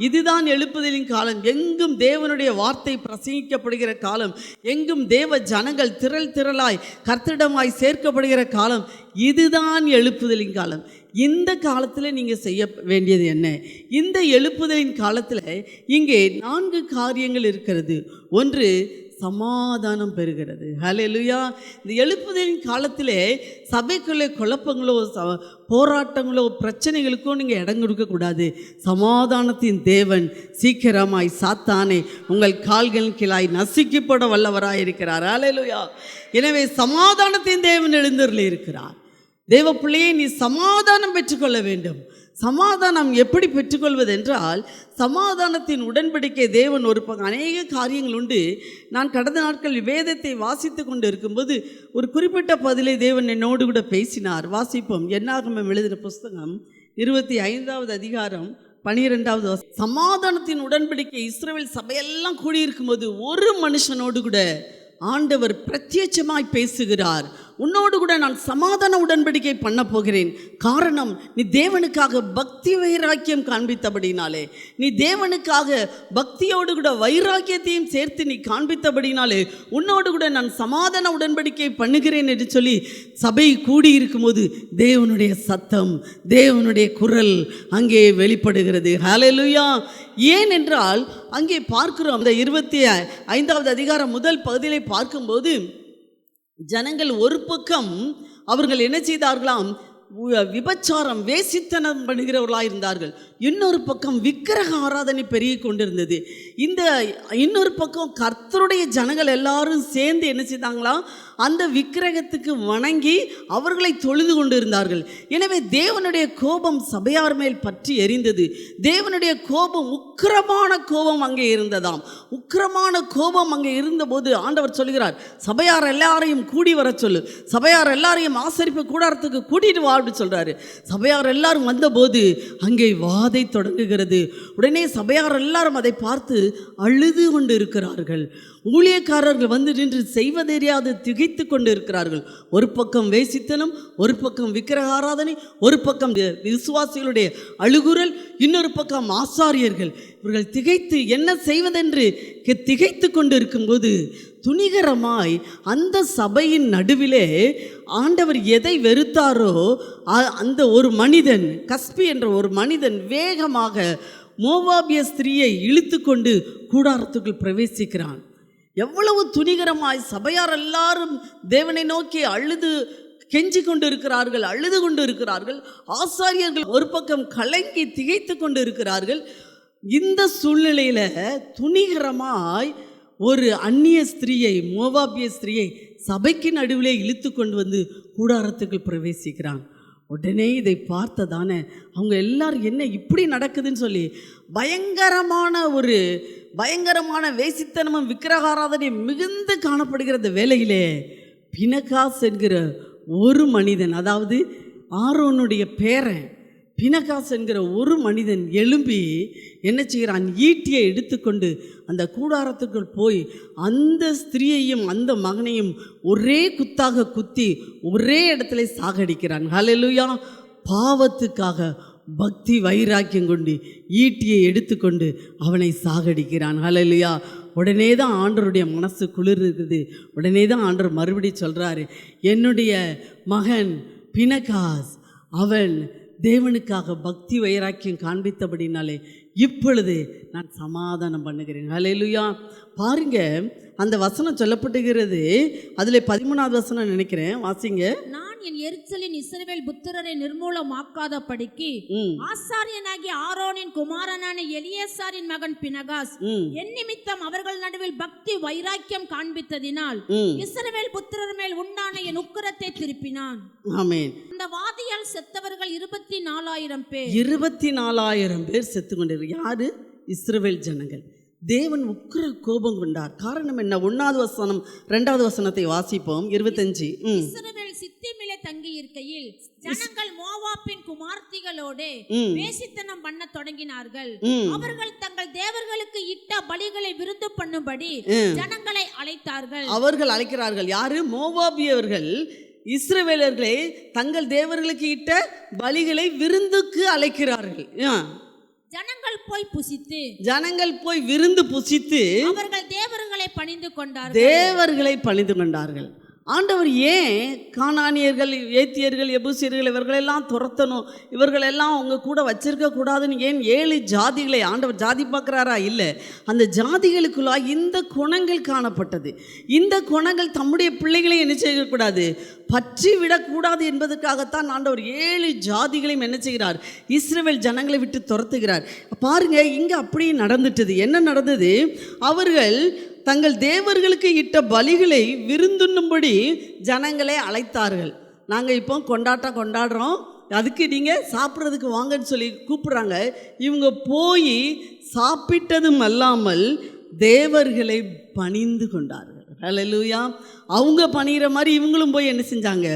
இதுதான் எழுப்புதலின் காலம். எங்கும் தேவனுடைய வார்த்தை பிரசங்கிக்கப்படுகிற காலம், எங்கும் தேவ ஜனங்கள் திரளாய் கர்த்தரிடமாய் சேர்க்கப்படுகிற காலம். இதுதான் எழுப்புதலின் காலம். இந்த காலத்தில் நீங்கள் செய்ய வேண்டியது என்ன? இந்த எழுப்புதலின் காலத்தில் இங்கே 4 காரியங்கள் இருக்கிறது. ஒன்று, சமாதானம் பெறுகிறது. ஹல்லேலூயா. இந்த எழுப்புதலின் காலத்திலே சபைக்குள்ளே குழப்பங்களோ போராட்டங்களோ பிரச்சனைகளுக்கோ நீங்கள் இடம் கொடுக்கக்கூடாது. சமாதானத்தின் தேவன் சீக்கிரமாய் சாத்தானே உங்கள் கால்கள் கீழாய் நசுக்கப்பட வல்லவராய் இருக்கிறார். ஹல்லேலூயா. எனவே சமாதானத்தின் தேவன் எழுந்தருளி இருக்கிறார். தேவ பிள்ளையை நீ சமாதானம் பெற்றுக்கொள்ள வேண்டும். சமாதானம் எப்படி பெற்றுக்கொள்வது என்றால், சமாதானத்தின் உடன்படிக்கை தேவன் ஒரு பக்கம் அநேக காரியங்கள் உண்டு. நான் கடந்த நாட்கள் வேதத்தை வாசித்து கொண்டு இருக்கும்போது ஒரு குறிப்பிட்ட பதிலை தேவன் என்னோடு கூட பேசினார். வாசிப்போம். என்னாகமம் எழுதின புஸ்தகம் 25வது அதிகாரம் 12வது வசனம். சமாதானத்தின் உடன்படிக்கை இஸ்ரவேல் சபையெல்லாம் கூடியிருக்கும்போது ஒரு மனுஷனோடு கூட ஆண்டவர் பிரத்யட்சமாய் பேசுகிறார். உன்னோடு கூட நான் சமாதான உடன்படிக்கை பண்ண போகிறேன். காரணம், நீ தேவனுக்காக பக்தி வைராக்கியம் காண்பித்தபடினாலே, நீ தேவனுக்காக பக்தியோடு கூட வைராக்கியத்தையும் சேர்த்து நீ காண்பித்தபடினாலே உன்னோடு கூட நான் சமாதான உடன்படிக்கை பண்ணுகிறேன் என்று சொல்லி சபை கூடியிருக்கும்போது தேவனுடைய சத்தம், தேவனுடைய குரல் அங்கே வெளிப்படுகிறது. ஹல்லேலூயா. ஏனென்றால் அங்கே பார்க்கிறோம், அந்த 25வது அதிகாரம் முதல் பகுதியிலே பார்க்கும்போது ஜனங்கள் ஒரு பக்கம் அவர்கள் என்ன செய்தார்களாம், விபச்சாரம் வேசித்தனம் பண்ணுகிறவர்களாக இருந்தார்கள். இன்னொரு பக்கம் விக்கிரக ஆராதனை பெருகி கொண்டிருந்தது. இந்த இன்னொரு பக்கம் கர்த்தருடைய ஜனங்கள் எல்லாரும் சேர்ந்து என்ன செய்தாங்களாம், அந்த விக்கிரகத்துக்கு வணங்கி அவர்களை தொழுது கொண்டு இருந்தார்கள். எனவே தேவனுடைய கோபம் சபையார் மேல் பற்றி எரிந்தது. தேவனுடைய கோபம், உக்கிரமான கோபம் அங்கே இருந்ததாம். உக்கிரமான கோபம் அங்கே இருந்தபோது ஆண்டவர் சொல்கிறார், சபையார் எல்லாரையும் கூடி வர சொல்லு, சபையார் எல்லாரையும் ஆசரிப்பு கூடாரத்துக்கு கூட்டிட்டு வா அப்படி சொல்றாரு. சபையார் எல்லாரும் வந்தபோது அங்கே வாதை தொடங்குகிறது. உடனே சபையார் எல்லாரும் அதை பார்த்து அழுது கொண்டு இருக்கிறார்கள். ஊழியக்காரர்கள் வந்து நின்று செய்வதறியாது திகைத்து கொண்டு இருக்கிறார்கள். ஒரு பக்கம் வேசித்தனம், ஒரு பக்கம் விக்கிரக ஆராதனை, ஒரு பக்கம் விசுவாசிகளுடைய அழுகுரல், இன்னொரு பக்கம் ஆசாரியர்கள். இவர்கள் திகைத்து என்ன செய்வதென்று திகைத்து கொண்டு இருக்கும்போது துணிகரமாய் அந்த சபையின் நடுவிலே ஆண்டவர் எதை வெறுத்தாரோ அந்த ஒரு மனிதன், கஸ்பி என்ற ஒரு மனிதன் வேகமாக மோவாபிய ஸ்திரீயை இழுத்து கொண்டு கூடாரத்துக்குள் பிரவேசிக்கிறான். எவ்வளவு துணிகரமாய் சபையார் எல்லாரும் தேவனை நோக்கி அழுது கெஞ்சி கொண்டு இருக்கிறார்கள், அழுது கொண்டு இருக்கிறார்கள். ஆசாரியர்கள் ஒரு பக்கம் கலங்கி திகைத்து கொண்டு இருக்கிறார்கள். இந்த சூழ்நிலையில் துணிகரமாய் ஒரு அந்நிய ஸ்திரீயை, மோவாபிய ஸ்திரீயை சபைக்கு நடுவிலே இழுத்து கொண்டு வந்து கூடாரத்துக்குள் பிரவேசிக்கிறான். உடனே இதை பார்த்ததானே அவங்க எல்லாரும் என்ன இப்படி நடக்குதுன்னு சொல்லி பயங்கரமான வேசித்தனமும் விக்கிரகாராதனை மிகுந்து காணப்படுகிற வேளையிலே பினகாஸ் என்கிற ஒரு மனிதன், அதாவது ஆரோனுடைய பேரன் பினகாஸ் என்கிற ஒரு மனிதன் எழும்பி என்ன செய்கிறான், ஈட்டியை எடுத்துக்கொண்டு அந்த கூடாரத்துக்குள் போய் அந்த ஸ்திரீயையும் அந்த மகனையும் ஒரே குத்தாக குத்தி ஒரே இடத்துல சாகடிக்கிறான். ஹல்லேலூயா. பாவத்துக்காக பக்தி வைராக்கியம் கொண்டு ஈட்டியை எடுத்துக்கொண்டு அவனை சாகடிக்கிறான். ஹல்லேலூயா. உடனே தான் ஆண்டவருடைய மனசு குளிர்இருக்குது. உடனே தான் ஆண்டவர் மறுபடியும் சொல்கிறாரு, என்னுடைய மகன் பினகாஸ் அவன் தேவனுக்காக பக்தி வைராக்கியம் காண்பித்தபடினாலே இப்பொழுது நான் சமாதானம் பண்ணுகிறேன். ஹல்லேலூயா. பாருங்க, அந்த வசனம் சொல்லப்பட்டுகிறது. அதில் 13வது வசனம் நினைக்கிறேன், வாசிங்க.
நான் என் எரிச்சலின் இஸ்ரவேல் புத்திரரை நிர்மூலமாக்காதபடிக்கு ஆசாரியனாகிய ஆரோனின் குமாரனான எலியேசாரின் மகன் பினகாஸ் என் நிமித்தம் அவர்கள் நடுவில் பக்தி வைராக்கியம் காண்பித்ததினால் இஸ்ரவேல் புத்திரர் மேல் உண்டான என் உக்கிரத்தை திருப்பினான்.
ஆமென்.
அந்த வாதியால் செத்தவர்கள் 24,000 பேர்.
24,000 பேர் செத்து கொண்டிருக்கிறார். யாரு? இஸ்ரவேல் ஜனங்கள். தேவன் உக்கிர கோபம் கொண்டார். காரணம் என்ன? 1வது வசனம் 2வது வசனத்தை வாசிப்போம். 25.
இஸ்ரவேல் சித்தீமிலே தங்கி இருக்கையில் ஜனங்கள் மோவாபின் குமார்த்திகளோடு வேசித்தனம் பண்ண தொடங்கினார்கள். அவர்கள் தங்கள் தேவர்களுக்கு இட்ட பலிகளை விருந்து பண்ணும்படி ஜனங்களை அழைத்தார்கள்.
அவர்கள் அழைக்கிறார்கள். யாரு? மோவாபியவர்கள் இஸ்ரவேலர்களை தங்கள் தேவர்களுக்கு இட்ட பலிகளை விருந்துக்கு அழைக்கிறார்கள்.
ஜனங்கள் போய் புசித்து,
ஜனங்கள் போய் விருந்து புசித்து
அவர்கள் தேவர்களை பணிந்து கொண்டார்கள். ஆண்டவர் ஏன் கானானியர்கள், ஏத்தியர்கள், எபூசியர்கள் இவர்களெல்லாம் துரத்தணும், இவர்களெல்லாம் அவங்க கூட வச்சிருக்க கூடாதுன்னு ஏன் 7 ஜாதிகளை ஆண்டவர் ஜாதி பார்க்குறாரா? இல்லை. அந்த ஜாதிகளுக்குள்ளாக இந்த குணங்கள் காணப்பட்டது. இந்த குணங்கள் தம்முடைய பிள்ளைகளை என்ன செய்யக்கூடாது, பற்றி விடக்கூடாது என்பதற்காகத்தான் ஆண்டவர் 7 ஜாதிகளையும் என்ன செய்கிறார், இஸ்ரவேல் ஜனங்களை விட்டு துரத்துகிறார். பாருங்க, இங்கே அப்படியே நடந்துட்டது. என்ன நடந்தது? அவர்கள் தங்கள் தேவர்களுக்கு இட்ட பலிகளை விருந்துண்ணும்படி ஜனங்களை அழைத்தார்கள். நாங்கள் இப்போ கொண்டாடுறோம், அதுக்கு நீங்கள் சாப்பிட்றதுக்கு வாங்கன்னு சொல்லி கூப்பிட்றாங்க. இவங்க போய் சாப்பிட்டதும் அல்லாமல் தேவர்களை பணிந்து கொண்டார்கள். ஹல்லேலூயா. அவங்க பணிகிற மாதிரி இவங்களும் போய் என்ன செஞ்சாங்க,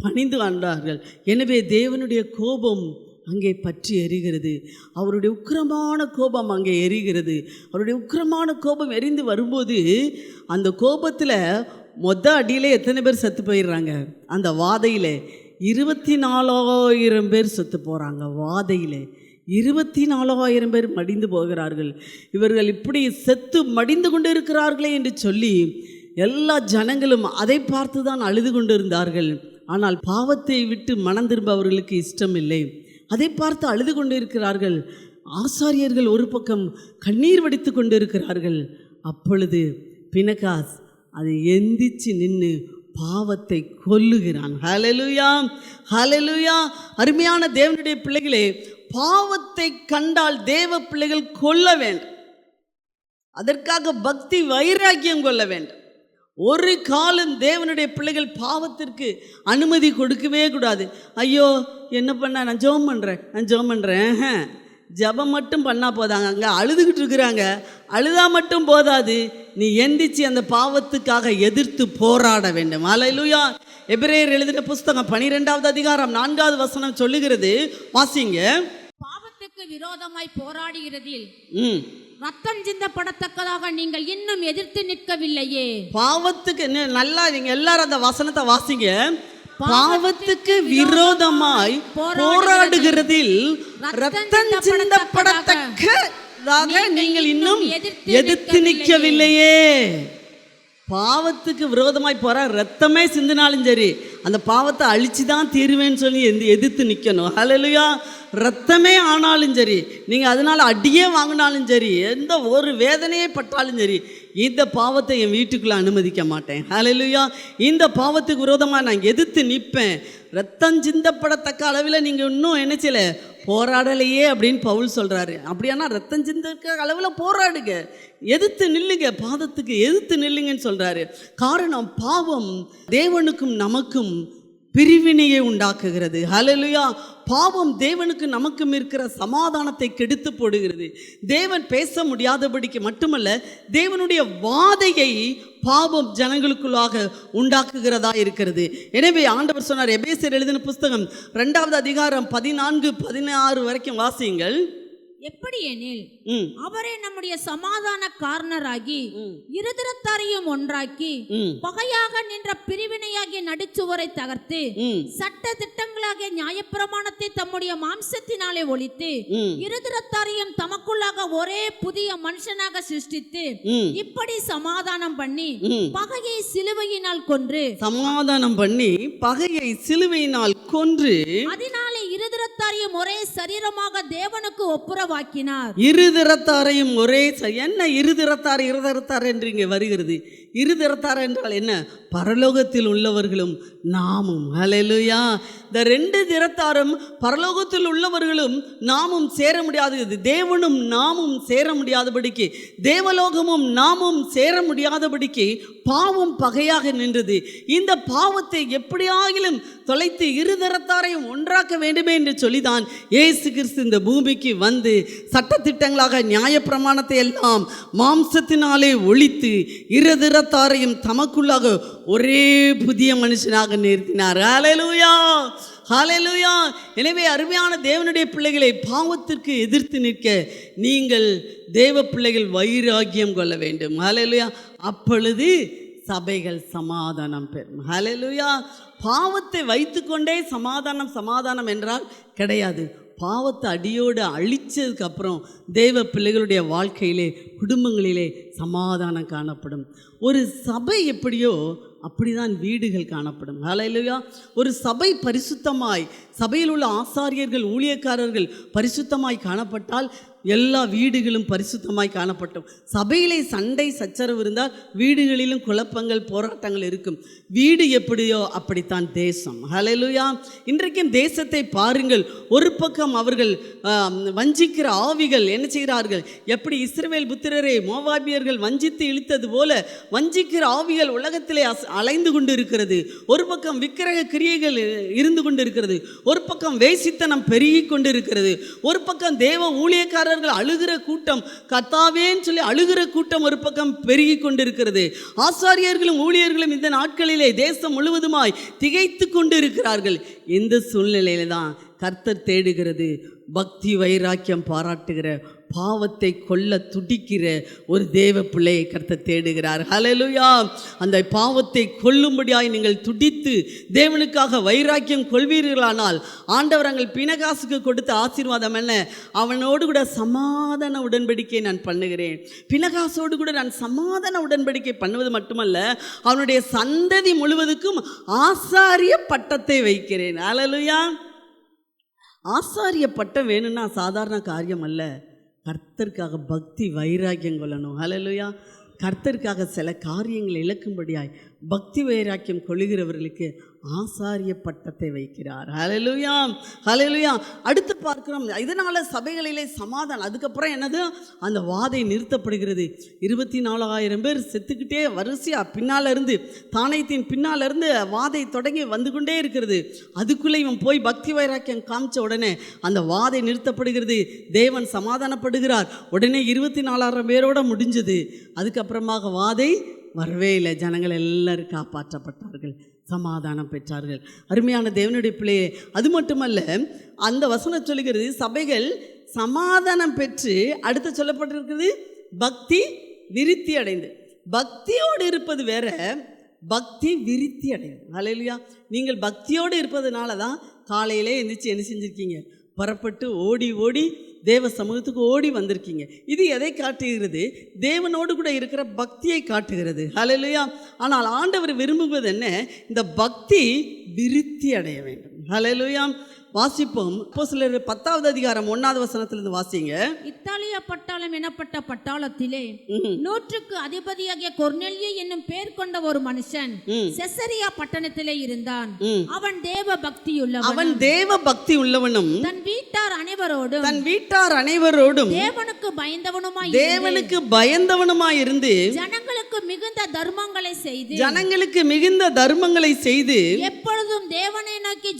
பணிந்து கொண்டார்கள். எனவே தேவனுடைய கோபம் அங்கே பற்றி எரிகிறது. அவருடைய உக்கிரமான கோபம் அங்கே எரிகிறது. அவருடைய உக்கிரமான கோபம் எரிந்து வரும்போது அந்த கோபத்தில்
அடியிலே எத்தனை பேர் செத்து போயிடுறாங்க? அந்த வாதையில் 24,000 பேர் செத்து போகிறாங்க. வாதையில் 24,000 பேர் மடிந்து போகிறார்கள். இவர்கள் இப்படி செத்து மடிந்து கொண்டு இருக்கிறார்களே என்று சொல்லி எல்லா ஜனங்களும் அதை பார்த்து தான் அழுது கொண்டு இருந்தார்கள். ஆனால் பாவத்தை விட்டு மனம் திரும்ப அவர்களுக்கு இஷ்டம் இல்லை. அதை பார்த்து அழுது கொண்டு இருக்கிறார்கள். ஆசாரியர்கள் ஒரு பக்கம் கண்ணீர் வடித்து கொண்டு இருக்கிறார்கள். அப்பொழுது பினகாஸ் அதை எந்திரிச்சு நின்று பாவத்தை கொல்லுகிறான். ஹல்லேலூயா, ஹல்லேலூயா. அருமையான தேவனுடைய பிள்ளைகளே, பாவத்தை கண்டால் தேவ பிள்ளைகள் கொல்ல வேண்டும். அதற்காக பக்தி வைராக்கியம் கொள்ள வேண்டும். ஒரு காலம் தேவனுடைய பிள்ளைகள் பாவத்திற்கு அனுமதி கொடுக்கவே கூடாது. ஐயோ என்ன பண்ண, நான் ஜெபம் பண்ணுறேன். ஜெபம் மட்டும் பண்ணால் போதாங்க, அங்கே அழுதுகிட்டு இருக்கிறாங்க. அழுதா மட்டும் போதாது, நீ எந்திரிச்சு அந்த பாவத்துக்காக எதிர்த்து போராட வேண்டும். ஹல்லேலூயா. எபிரேயர் எழுதின புஸ்தகம் 12வது அதிகாரம் 4வது வசனம் சொல்லுகிறது, வாசிங்க.
பாவத்துக்கு விரோதமாய் போராடுகிறதில் ரத்தம் சிந்தப்படத்தக்கதாக நீங்கள் இன்னும் எதிர்த்து நிற்கவில்லையே.
பாவத்துக்கு நல்லா நீங்க எல்லாரும் அந்த வசனத்தை வாசிங்க. பாவத்துக்கு விரோதமாய் போராடுகிறதில் ரத்தம் சிந்தப்படத்தக்கதாக நீங்கள் இன்னும் எதிர்த்து நிற்கவில்லையே. பாவத்துக்கு விரோதமாய் போற ரத்தமே சிந்தினாலும் சரி, அந்த பாவத்தை அழிச்சு தான் தீருவேன்னு சொல்லி எதிர்த்து நிற்கணும். ஹல்லேலூயா. ரத்தமே ஆனாலும் சரி, நீங்கள் அதனால் அடியே வாங்கினாலும் சரி, எந்த ஒரு வேதனையே பட்டாலும் சரி, இந்த பாவத்தை என் வீட்டுக்குள்ளே அனுமதிக்க மாட்டேன். ஹல்லேலூயா. இந்த பாவத்துக்கு விரோதமாக நான் எதிர்த்து நிற்பேன். ரத்தம் சிந்தப்படத்தக்க அளவில் நீங்கள் இன்னும் என்ன செய்யல, போராடலையே அப்படின்னு பவுல் சொல்கிறாரு. அப்படியானா ரத்தம் சிந்தக்க அளவில் போராடுங்க, எதிர்த்து நில்லுங்க, பாவத்துக்கு எதிர்த்து நில்லுங்கன்னு சொல்கிறாரு. காரணம், பாவம் தேவனுக்கும் நமக்கும் பிரிவினையை உண்டாக்குகிறது. ஹல்லேலூயா. பாவம் தேவனுக்கு நமக்கும் இருக்கிற சமாதானத்தை கெடுத்து போடுகிறது. தேவன் பேச முடியாதபடிக்கு மட்டுமல்ல, தேவனுடைய வாதையை பாவம் ஜனங்களுக்குள்ளாக உண்டாக்குகிறதா இருக்கிறது. எனவே ஆண்டவர் சொன்னார், எபேசியர் எழுதின புஸ்தகம் 2வது அதிகாரம் 14-16 வரைக்கும் வாசியுங்கள்.
எப்படி எனில் அவரே நம்முடைய சமாதான காரணராகி இருதரத்தாரையும் ஒன்றாக்கி பகையாக நின்ற பிரிவினையாகிய நடுச்சுவரை தகர்த்து சட்ட திட்டங்களாகிய நியாயப்பிரமாணத்தை தம்முடைய மாம்சத்தினாலே ஒழித்து இருதரத்தாரையும் தமக்குள்ளாக ஒரே புதிய மனுஷனாக சிருஷ்டித்து இப்படி சமாதானம் பண்ணி பகையை சிலுவையினால் கொன்று அதனாலே இருதரத்தாரையும் ஒரே சரீரமாக தேவனுக்கு ஒப்புரவாக்கினார்.
இருதரத்தாரையும் ஒரே, என்ன இருதரத்தார் என்று இங்கே வருகிறது. இருதரத்தார் என்றால் என்ன? பரலோகத்தில் உள்ளவர்களும் நாமும். ஹல்லேலூயா. இந்த 2 திறத்தாரும் பரலோகத்தில் உள்ளவர்களும் நாமும் சேர முடியாதது. தேவனும் நாமும் சேர முடியாதபடிக்கு, தேவலோகமும் நாமும் சேர முடியாதபடிக்கு பாவம் பகையாக நின்றது. இந்த பாவத்தை எப்படியாகிலும் தொலைத்து இருதரத்தாரையும் ஒன்றாக்க வேண்டுமே என்று சொல்லிதான் இயேசு கிறிஸ்து இந்த பூமிக்கு வந்து சட்டத்திட்டங்களாக நியாயப்பிரமாணத்தை எல்லாம் மாம்சத்தினாலே ஒழித்து இருதரத்தாரையும் தமக்குள்ளாக ஒரே புதிய மனுஷனாக நிறுத்தினார். ஹல்லேலூயா, ஹல்லேலூயா. எனவே அருமையான தேவனுடைய பிள்ளைகளை, பாவத்திற்கு எதிர்த்து நிற்க நீங்கள் தேவ பிள்ளைகள் வைராக்கியம் கொள்ள வேண்டும். ஹல்லேலூயா. அப்பொழுது சபைகள் சமாதானம் பெறும். ஹல்லேலூயா. பாவத்தை வைத்துக்கொண்டே சமாதானம் என்றால் கிடையாது. பாவத்தை அடியோடு அழிச்சதுக்கு அப்புறம் தேவ பிள்ளைகளுடைய வாழ்க்கையிலே, குடும்பங்களிலே சமாதானம் காணப்படும். ஒரு சபை எப்படியோ அப்படிதான் வீடுகள் காணப்படும். ஹல்லேலூயா. ஒரு சபை பரிசுத்தமாய், சபையில் உள்ள ஆசாரியர்கள், ஊழியக்காரர்கள் பரிசுத்தமாய் காணப்பட்டால் எல்லா வீடுகளும் பரிசுத்தமாய் காணப்பட்டோம். சபையிலே சண்டை சச்சரவு இருந்தால் வீடுகளிலும் குழப்பங்கள், போராட்டங்கள் இருக்கும். வீடு எப்படியோ அப்படித்தான் தேசம். ஹல்லேலூயா. இன்றைக்கும் தேசத்தை பாருங்கள். ஒரு பக்கம் அவர்கள் வஞ்சிக்கிற ஆவிகள் என்ன செய்கிறார்கள்? எப்படி இஸ்ரவேல் புத்திரரை மோவாபியர்கள் வஞ்சித்து இழுத்தது போல வஞ்சிக்கிற ஆவிகள் உலகத்திலே அலைந்து கொண்டு இருக்கிறது. ஒரு பக்கம் விக்கிரக கிரியைகள் இருந்து கொண்டு இருக்கிறது. ஒரு பக்கம் வேசித்தனம் பெருகி கொண்டு இருக்கிறது. ஒரு பக்கம் தேவ ஊழியக்காரர்கள் அழுகிற கூட்டம், கர்த்தாவேன்னு சொல்லி அழுகிற கூட்டம் ஒரு பக்கம் பெருகி கொண்டிருக்கிறது. ஆசாரியர்களும் ஊழியர்களும் இந்த நாட்களிலே தேசம் முழுவதுமாய் திகைத்து கொண்டு இருக்கிறார்கள். இந்த சூழ்நிலையில தான் கர்த்தர் தேடுகிறது பக்தி வைராக்கியம் பாராட்டுகிற பாவத்தை கொல்ல துடிக்கிற ஒரு தேவ பிள்ளையை கர்த்தர் தேடுகிறார். ஹல்லேலூயா. அந்த பாவத்தை கொல்லும்படியாய் நீங்கள் துடித்து தேவனுக்காக வைராக்கியம் கொள்வீர்களானால் ஆண்டவர் அங்கள் பினகாசுக்கு கொடுத்த ஆசீர்வாதம் என்ன? அவனோடு கூட சமாதான உடன்படிக்கை நான் பண்ணுகிறேன். பினகாசோடு கூட நான் சமாதான உடன்படிக்கை பண்ணுவது மட்டுமல்ல, அவனுடைய சந்ததி முழுவதுக்கும் ஆசாரிய பட்டத்தை வைக்கிறேன். ஹல்லேலூயா. ஆசாரிய பட்டம் வேணும்னா சாதாரண காரியம் அல்ல. கர்த்தருக்காக பக்தி வைராக்கியம் கொள்ளணும். ஹல்லேலூயா. கர்த்தருக்காக சில காரியங்களை இழக்கும்படியாய் பக்தி வைராக்கியம் கொள்ளுகிறவர்களுக்கு ஆசாரிய பட்டத்தை வைக்கிறார். ஹல்லேலூயா, ஹல்லேலூயா. அடுத்து பார்க்கிறோம், இதனால் சபைகளிலே சமாதானம். அதுக்கப்புறம் என்னது? அந்த வாதை நிறுத்தப்படுகிறது. 24,000 பேர் செத்துக்கிட்டே வரிசையாக பின்னால் இருந்து, தானயத்தின் பின்னால் இருந்து வாதை தொடங்கி வந்து கொண்டே இருக்கிறது. அதுக்குள்ளே இவன் போய் பக்தி வைராக்கியம் காமிச்ச உடனே அந்த வாதை நிறுத்தப்படுகிறது. தேவன் சமாதானப்படுகிறார். உடனே 24,000 பேரோடு முடிஞ்சது. அதுக்கப்புறமாக வாதை வரவே இல்லை. ஜனங்கள் எல்லாரும் காப்பாற்றப்பட்டார்கள், சமாதானம் பெற்றார்கள். அருமையான தேவனுடைய பிள்ளையே, அது மட்டுமல்ல, அந்த வசனம் சொல்லுகிறது சபைகள் சமாதானம் பெற்று, அடுத்து சொல்லப்பட்டிருக்கிறது பக்தி விருத்தி அடைந்து. பக்தியோடு இருப்பது வேற, பக்தி விருத்தி அடைந்து. ஹல்லேலூயா. நீங்கள் பக்தியோடு இருப்பதுனால தான் காலையிலே எந்திரிச்சு என்ன செஞ்சுருக்கீங்க? புறப்பட்டு ஓடி ஓடி தேவ சமூகத்துக்கு ஓடி வந்திருக்கீங்க. இது எதை காட்டுகிறது? தேவனோடு கூட இருக்கிற பக்தியை காட்டுகிறது. ஹல்லேலூயா. ஆனால் ஆண்டவர் விரும்புவது என்ன? இந்த பக்தி விருத்தி அடைய வேண்டும். ஹல்லேலூயா. வாசிப்போம். அப்போஸ்தலர் 10வது அதிகாரம் 1வது வசனத்திலிருந்து வாசிங்க.
இத்தாலியா பட்டாளம் எனப்பட்ட பட்டாளத்திலே 100க்கு அதிபதியாகிய கொர்நேலியு என்னும் பேர் கொண்ட ஒரு மனுஷன் செசரியா பட்டணத்திலே இருந்தான். அவன் தேவ பக்தி உள்ளவனும் தன் வீட்டார் அனைவரோடும் தேவனுக்கு பயந்தவனுமாய் இருந்து ஜனங்களுக்கு மிகுந்த தர்மங்களை செய்து எப்பொழுதும் தேவனை நோக்கி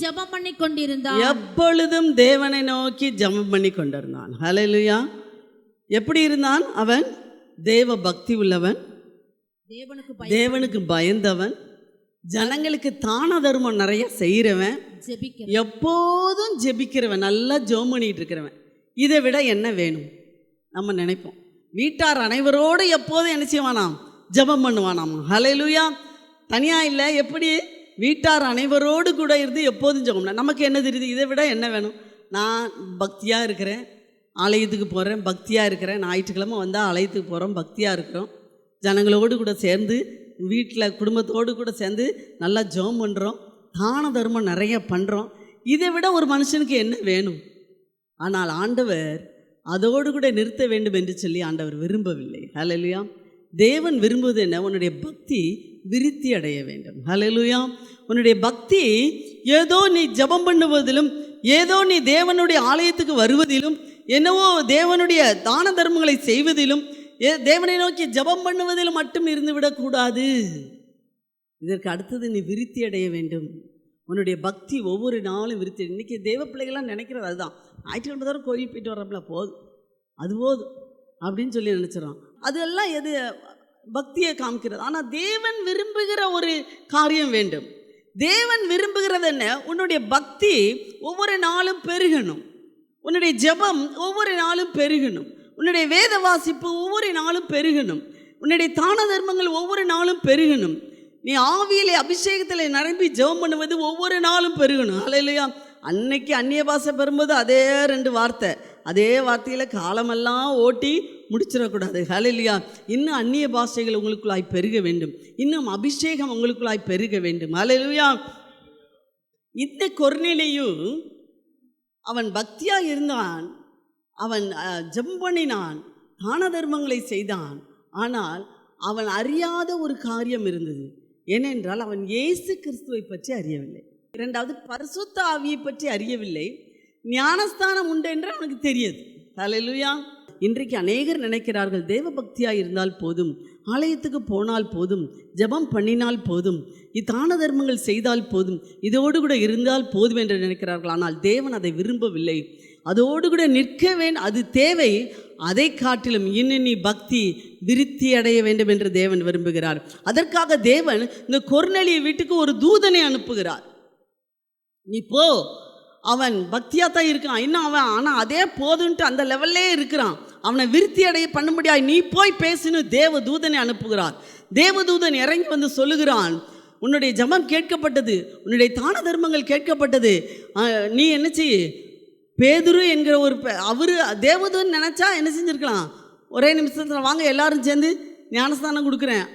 ஜெபம் பண்ணி கொண்டிருந்தான்.
ஹல்லேலூயா. எப்படி இருந்தான் அவன்? தேவ பக்தி உள்ளவன், தேவனுக்கு பயந்தவன், ஜனங்களுக்கு தான தர்மம் நிறைய செய்கிறவன், எப்போதும் ஜெபிக்கிறவன், நல்லா ஜெபம் பண்ணிட்டு இருக்கிறவன். இதை விட என்ன வேணும்? நம்ம நினைப்போம். வீட்டார் அனைவரோடு எப்போதும் என்ன செய்வானாம்? ஜெபம் பண்ணுவானாம். ஹல்லேலூயா. தனியாக இல்லை, எப்படி? வீட்டார் அனைவரோடு கூட இருந்து எப்போதும் ஜெபம். நமக்கு என்ன தெரியுது? இதை விட என்ன வேணும்? நான் பக்தியாக இருக்கிறேன், ஆலயத்துக்கு போகிறேன், பக்தியாக இருக்கிறேன், ஞாயிற்றுக்கிழமை வந்தால் ஆலயத்துக்கு போகிறோம், பக்தியாக இருக்கிறோம், ஜனங்களோடு கூட சேர்ந்து வீட்டில் குடும்பத்தோடு கூட சேர்ந்து நல்லா ஜெபம் பண்ணுறோம், தான தர்மம் நிறைய பண்ணுறோம். இதை விட ஒரு மனுஷனுக்கு என்ன வேணும்? ஆனால் ஆண்டவர் அதோடு கூட நிறுத்த வேண்டும் என்று சொல்லி ஆண்டவர் விரும்பவில்லை. ஹல்லேலூயா. தேவன் விரும்புவது என்ன? உன்னுடைய பக்தி விருத்தி அடைய வேண்டும். ஹல்லேலூயா. உன்னுடைய பக்தி ஏதோ நீ ஜெபம் பண்ணுவதிலும், ஏதோ நீ தேவனுடைய ஆலயத்துக்கு வருவதிலும், என்னவோ தேவனுடைய தான தர்மங்களை செய்வதிலும், தேவனை நோக்கி ஜெபம் பண்ணுவதிலும் மட்டும் இருந்து விடக்கூடாது. இதற்கு அடுத்தது நீ விருத்தி அடைய வேண்டும். உன்னுடைய பக்தி ஒவ்வொரு நாளும் விருத்தி. இன்றைக்கி தேவ பிள்ளைகள்லாம் நினைக்கிறது அதுதான். ஞாயிற்றுக்கிழமை தவிர கோயில் போயிட்டு வரப்பல போதும், அது போதும் அப்படின்னு சொல்லி நினச்சிடறோம். அதெல்லாம் எது? பக்தியை காமிக்கிறது. ஆனால் தேவன் விரும்புகிற ஒரு காரியம் வேண்டும். தேவன் விரும்புகிறது என்ன? உன்னுடைய பக்தி ஒவ்வொரு நாளும் பெருகணும், உன்னுடைய ஜெபம் ஒவ்வொரு நாளும் பெருகணும், உன்னுடைய வேத வாசிப்பு ஒவ்வொரு நாளும் பெருகணும், உன்னுடைய தான தர்மங்கள் ஒவ்வொரு நாளும் பெருகணும். நீ ஆவியிலே அபிஷேகத்தில் நிரம்பி ஜெபம் பண்ணுவது ஒவ்வொரு நாளும் பெருகணும். ஹல்லேலூயா. அன்னைக்கு அந்நிய பாஷை பெறும்போது அதே 2 வார்த்தை, அதே வார்த்தையில் காலமெல்லாம் ஓட்டி முடிச்சிடக்கூடாது. ஹல்லேலூயா. இன்னும் அந்நிய பாஷைகள் உங்களுக்குள்ளாய் பெருக வேண்டும், இன்னும் அபிஷேகம் உங்களுக்குள்ளாய் பெருக வேண்டும். ஹல்லேலூயா. இந்த கொர்நேலியு அவன் பக்தியாக இருந்தான், அவன் ஜெபம் பண்ணினான், தான தர்மங்களை செய்தான். ஆனால் அவன் அறியாத ஒரு காரியம் இருந்தது. ஏனென்றால் அவன் இயேசு கிறிஸ்துவை பற்றி அறியவில்லை. 2வது பரிசுத்த ஆவியை பற்றி அறியவில்லை. ஞானஸ்தானம் உண்டு என்று அவனுக்கு தெரியாது. ஹல்லேலூயா. இன்றைக்கு அநேகர் நினைக்கிறார்கள், தேவ பக்தியாக இருந்தால் போதும், ஆலயத்துக்கு போனால் போதும், ஜெபம் பண்ணினால் போதும், தான தர்மங்கள் செய்தால் போதும், இதோடு கூட இருந்தால் போதும் என்று நினைக்கிறார்கள். ஆனால் தேவன் அதை விரும்பவில்லை. அதோடு கூட நிற்க வேண்டும், அது தேவை. அதை காட்டிலும் இன்னும் நீ பக்தி விருத்தி அடைய வேண்டும் என்று தேவன் விரும்புகிறார். அதற்காக தேவன் இந்த கொர்நேலியு வீட்டுக்கு ஒரு தூதனை அனுப்புகிறார். நீ போ, அவன் பக்தியாக தான் இருக்கான், இன்னும் அவன் ஆனால் அதே போதுன்ட்டு அந்த லெவல்லே இருக்கிறான். அவனை விருத்தி அடைய பண்ணும்படியாக நீ போய் பேசுன்னு தேவதூதனை அனுப்புகிறார். தேவதூதன் இறங்கி வந்து சொல்லுகிறான், உன்னுடைய ஜெபம் கேட்கப்பட்டது, உன்னுடைய தான தர்மங்கள் கேட்கப்பட்டது. நீ என்ன செய், பேதுரு என்கிற ஒரு அவர் தேவதூதன் நினச்சா என்ன செஞ்சுருக்கலாம், ஒரே நிமிஷத்தில் வாங்க எல்லாரும் சேர்ந்து ஞானஸ்தானம் கொடுக்குறேன்.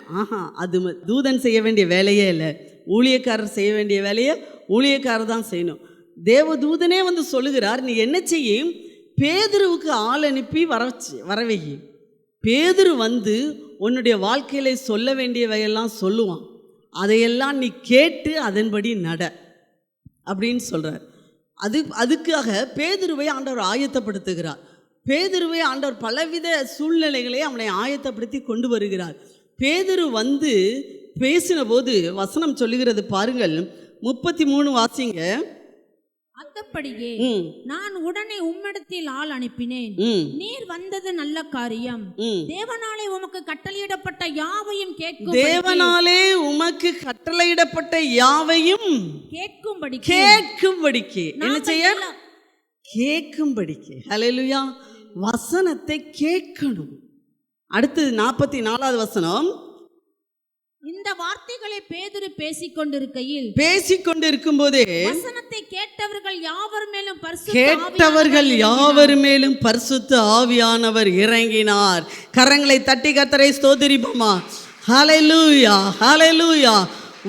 அது தூதன் செய்ய வேண்டிய வேலையே இல்லை. ஊழியக்காரர் செய்ய வேண்டிய வேலையை ஊழியக்காரர் தான் செய்யணும். தேவதூதனே வந்து சொல்லுகிறார், நீ என்ன செய்யும், பேதுருவுக்கு ஆள் அனுப்பி வரவை. பேதுரு வந்து உன்னுடைய வாழ்க்கையில சொல்ல வேண்டியவையெல்லாம் சொல்லுவான், அதையெல்லாம் நீ கேட்டு அதன்படி நட அப்படின்னு சொல்கிறார். அதுக்காக பேதுருவை ஆண்டவர் ஆயத்தப்படுத்துகிறார். பேதுருவை ஆண்டவர் பலவித சூழ்நிலைகளை அவனை ஆயத்தப்படுத்தி கொண்டு வருகிறார். பேதுரு வந்து பேசின போது வசனம் சொல்லுகிறது பாருங்கள், 33 வாசிங்க.
அந்தப்படியே நான் உடனே உம்மிடத்தில் ஆள் அனுப்பினேன், நீர் வந்தது நல்ல காரியம். தேவனாலே உமக்கு கட்டளையிடப்பட்ட யாவையும்
தேவனாலே உமக்கு கட்டளையிடப்பட்ட யாவையும் கேட்கும்படிக்கு என்ன செய்ய, கேட்கும்படிக்கு. ஹல்லேலூயா. வசனத்தை கேட்கணும். அடுத்து 44வது வசனம்.
இந்த வார்த்தைகளை பேதுரு பேசிக்கொண்டிருக்கையில்
பேசிக்கொண்டிருக்கும் போதே
வசனத்தை கேட்டவர்கள்
யாவர் மேலும் பரிசுத்த ஆவியானவர் இறங்கினார். கரங்களை தட்டி கர்த்தரை ஸ்தோத்திரிப்போமா. ஹல்லேலூயா, ஹல்லேலூயா.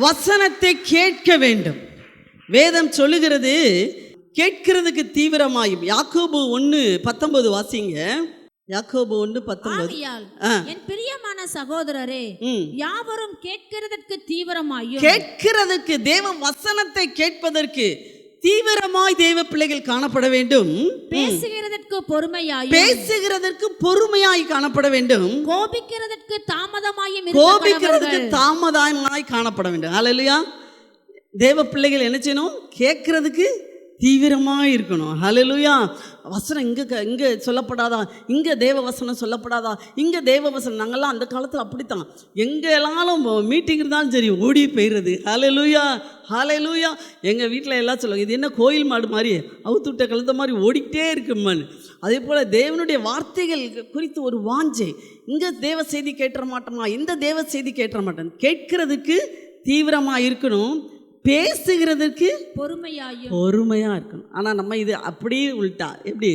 வசனத்தை கேட்க வேண்டும். வேதம் சொல்லுகிறது கேட்கிறதுக்கு தீவிரமாயும். யாக்கோபு 1:19 வாசிங்க. யாக்கோபு 1:19.
என் பிரியமான சகோதரரே, யாவரும் கேட்கிறதற்கு தீவிரமாயும்,
கேட்கிறதுக்கு தேவ வசனத்தை கேட்பதற்கு தீவிரமாய் தேவ பிள்ளைகள் காணப்பட வேண்டும்.
பேசுகிறதற்கு
பொறுமையாய் காணப்பட வேண்டும்.
கோபிக்கிறதற்கு
தாமதமாய் காணப்பட வேண்டும். ஹல்லேலூயா. தேவ பிள்ளைகள் என்ன செய்யணும், கேட்கறதுக்கு தீவிரமாக இருக்கணும். ஹல்லேலூயா. வசனம் இங்கே சொல்லப்படாதா, இங்கே தேவ வசனம் சொல்லப்படாதா, இங்கே தேவ வசனம். நாங்கள்லாம் அந்த காலத்தில் அப்படித்தான், எங்கே எல்லாரும் மீட்டிங் இருந்தாலும் சரி ஓடி போயிடுறது. ஹல்லேலூயா, ஹல்லேலூயா. எங்கள் வீட்டில் எல்லாம் சொல்லுவாங்க, இது என்ன கோயில் மாடு மாதிரி அவுத்துட்ட கழுத்த மாதிரி ஓடிக்கிட்டே இருக்குமான்னு. அதே போல் தேவனுடைய வார்த்தைகள் குறித்து ஒரு வாஞ்சை. இங்கே தேவ செய்தி கேட்டுற மாட்டோமா, இந்த தேவ செய்தி கேட்டுற மாட்டோம். கேட்கறதுக்கு தீவிரமாக இருக்கணும், பேசுகிறதுக்கு பொறுமையாக இருக்கணும். ஆனால் நம்ம இது அப்படியே உள்டா. எப்படி?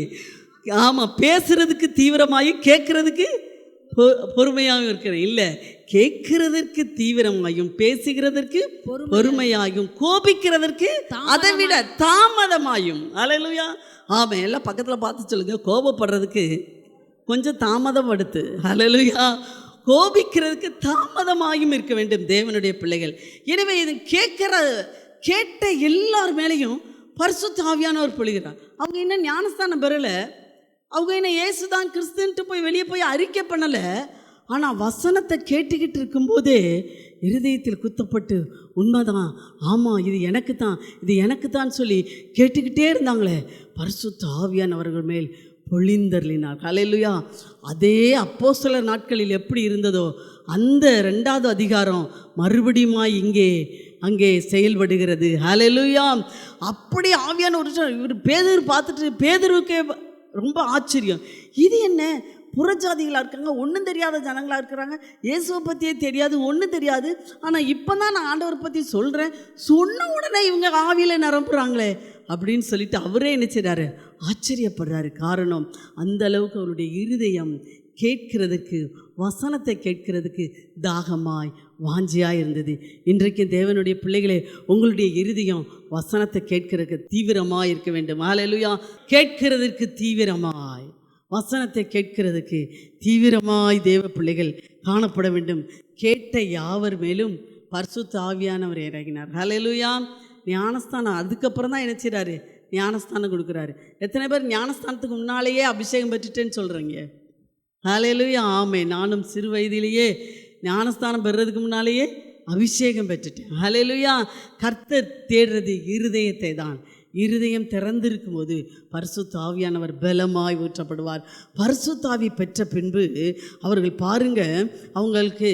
ஆமாம், பேசுகிறதுக்கு தீவிரமாயும் கேட்குறதுக்கு பொறுமையாகவும் இருக்கிறேன். இல்லை, கேட்கிறதற்கு தீவிரமாயும் பேசுகிறதற்கு பொறுமையாயும் கோபிக்கிறதற்கு அதை விட தாமதமாயும். ஹல்லேலூயா. ஆமாம், எல்லாம் பக்கத்தில் பார்த்து சொல்லுங்க, கோபப்படுறதுக்கு கொஞ்சம் தாமதம் எடுத்து. ஹல்லேலூயா. கோபிக்கிறதுக்கு தாமதமாயும் இருக்க வேண்டும் தேவனுடைய பிள்ளைகள். எனவே இது கேட்ட எல்லார் மேலேயும் பரிசுத்த ஆவியானவர் பொழிகிறார். அவங்க இன்னும் ஞானஸ்தானம் பெறலை, அவங்க என்ன இயேசுதான் கிறிஸ்துன்ட்டு போய் வெளியே போய் அறிக்கை பண்ணலை. ஆனால் வசனத்தை கேட்டுக்கிட்டு இருக்கும்போதே இருதயத்தில் குத்தப்பட்டு உண்மைதான், ஆமாம் இது எனக்கு தான் சொல்லி கேட்டுக்கிட்டே இருந்தாங்களே, பரிசுத்த ஆவியானவர்கள் மேல் பொழிந்தருளினார். ஹல்லேலூயா. அதே அப்போஸ்தலர் நாட்களில் எப்படி இருந்ததோ அந்த 2வது அதிகாரம் மறுபடியும் அங்கே செயல்படுகிறது. ஹல்லேலூயா. அப்படி ஆவியான ஒரு இவர் பேதுரு பார்த்துட்டு, பேதுருவுக்கே ரொம்ப ஆச்சரியம். இது என்ன, புறஜாதிகளாக இருக்காங்க, ஒன்றும் தெரியாத ஜனங்களாக இருக்கிறாங்க, இயேசுவை பற்றியே தெரியாது, ஒன்றும் தெரியாது. ஆனால் இப்போ தான் நான் ஆண்டவரை பற்றி சொல்கிறேன், சொன்ன உடனே இவங்க ஆவியில் நிரம்புகிறாங்களே அப்படின்னு சொல்லிட்டு அவரே என்ன செய்கிறாரு, ஆச்சரியப்படுறாரு. காரணம், அந்த அளவுக்கு அவருடைய இருதயம் கேட்கிறதுக்கு, வசனத்தை கேட்கிறதுக்கு தாகமாய் வாஞ்சியாக இருந்தது. இன்றைக்கு தேவனுடைய பிள்ளைகளே, உங்களுடைய இருதயம் வசனத்தை கேட்கிறதுக்கு தீவிரமாக இருக்க வேண்டும். ஹல்லேலூயா. கேட்கிறதுக்கு தீவிரமாய், வசனத்தை கேட்கிறதுக்கு தீவிரமாய் தேவ பிள்ளைகள் காணப்பட வேண்டும். கேட்ட யாவர் மேலும் பரிசுத்த ஆவியானவர் இறங்கினார். ஹல்லேலூயா. ஞானஸ்தானம் அதுக்கப்புறம் தான் என்ன செய்கிறாரு, ஞானஸ்தானம் கொடுக்குறாரு. எத்தனை பேர் ஞானஸ்தானத்துக்கு முன்னாலேயே அபிஷேகம் பெற்றுட்டேன்னு சொல்கிறீங்க? ஹல்லேலூயா. ஆமே, நானும் சிறு வயதிலேயே ஞானஸ்தானம் பெறுறதுக்கு முன்னாலேயே அபிஷேகம் பெற்றுட்டேன். ஹல்லேலூயா. கர்த்தர் தேடுறது இருதயத்தை தான். இருதயம் திறந்திருக்கும் போது பரிசுத்த ஆவியானவர் பலமாய் ஊற்றப்படுவார். பரிசுத்த ஆவி பெற்ற பின்பு அவர்கள் பாருங்க, அவங்களுக்கு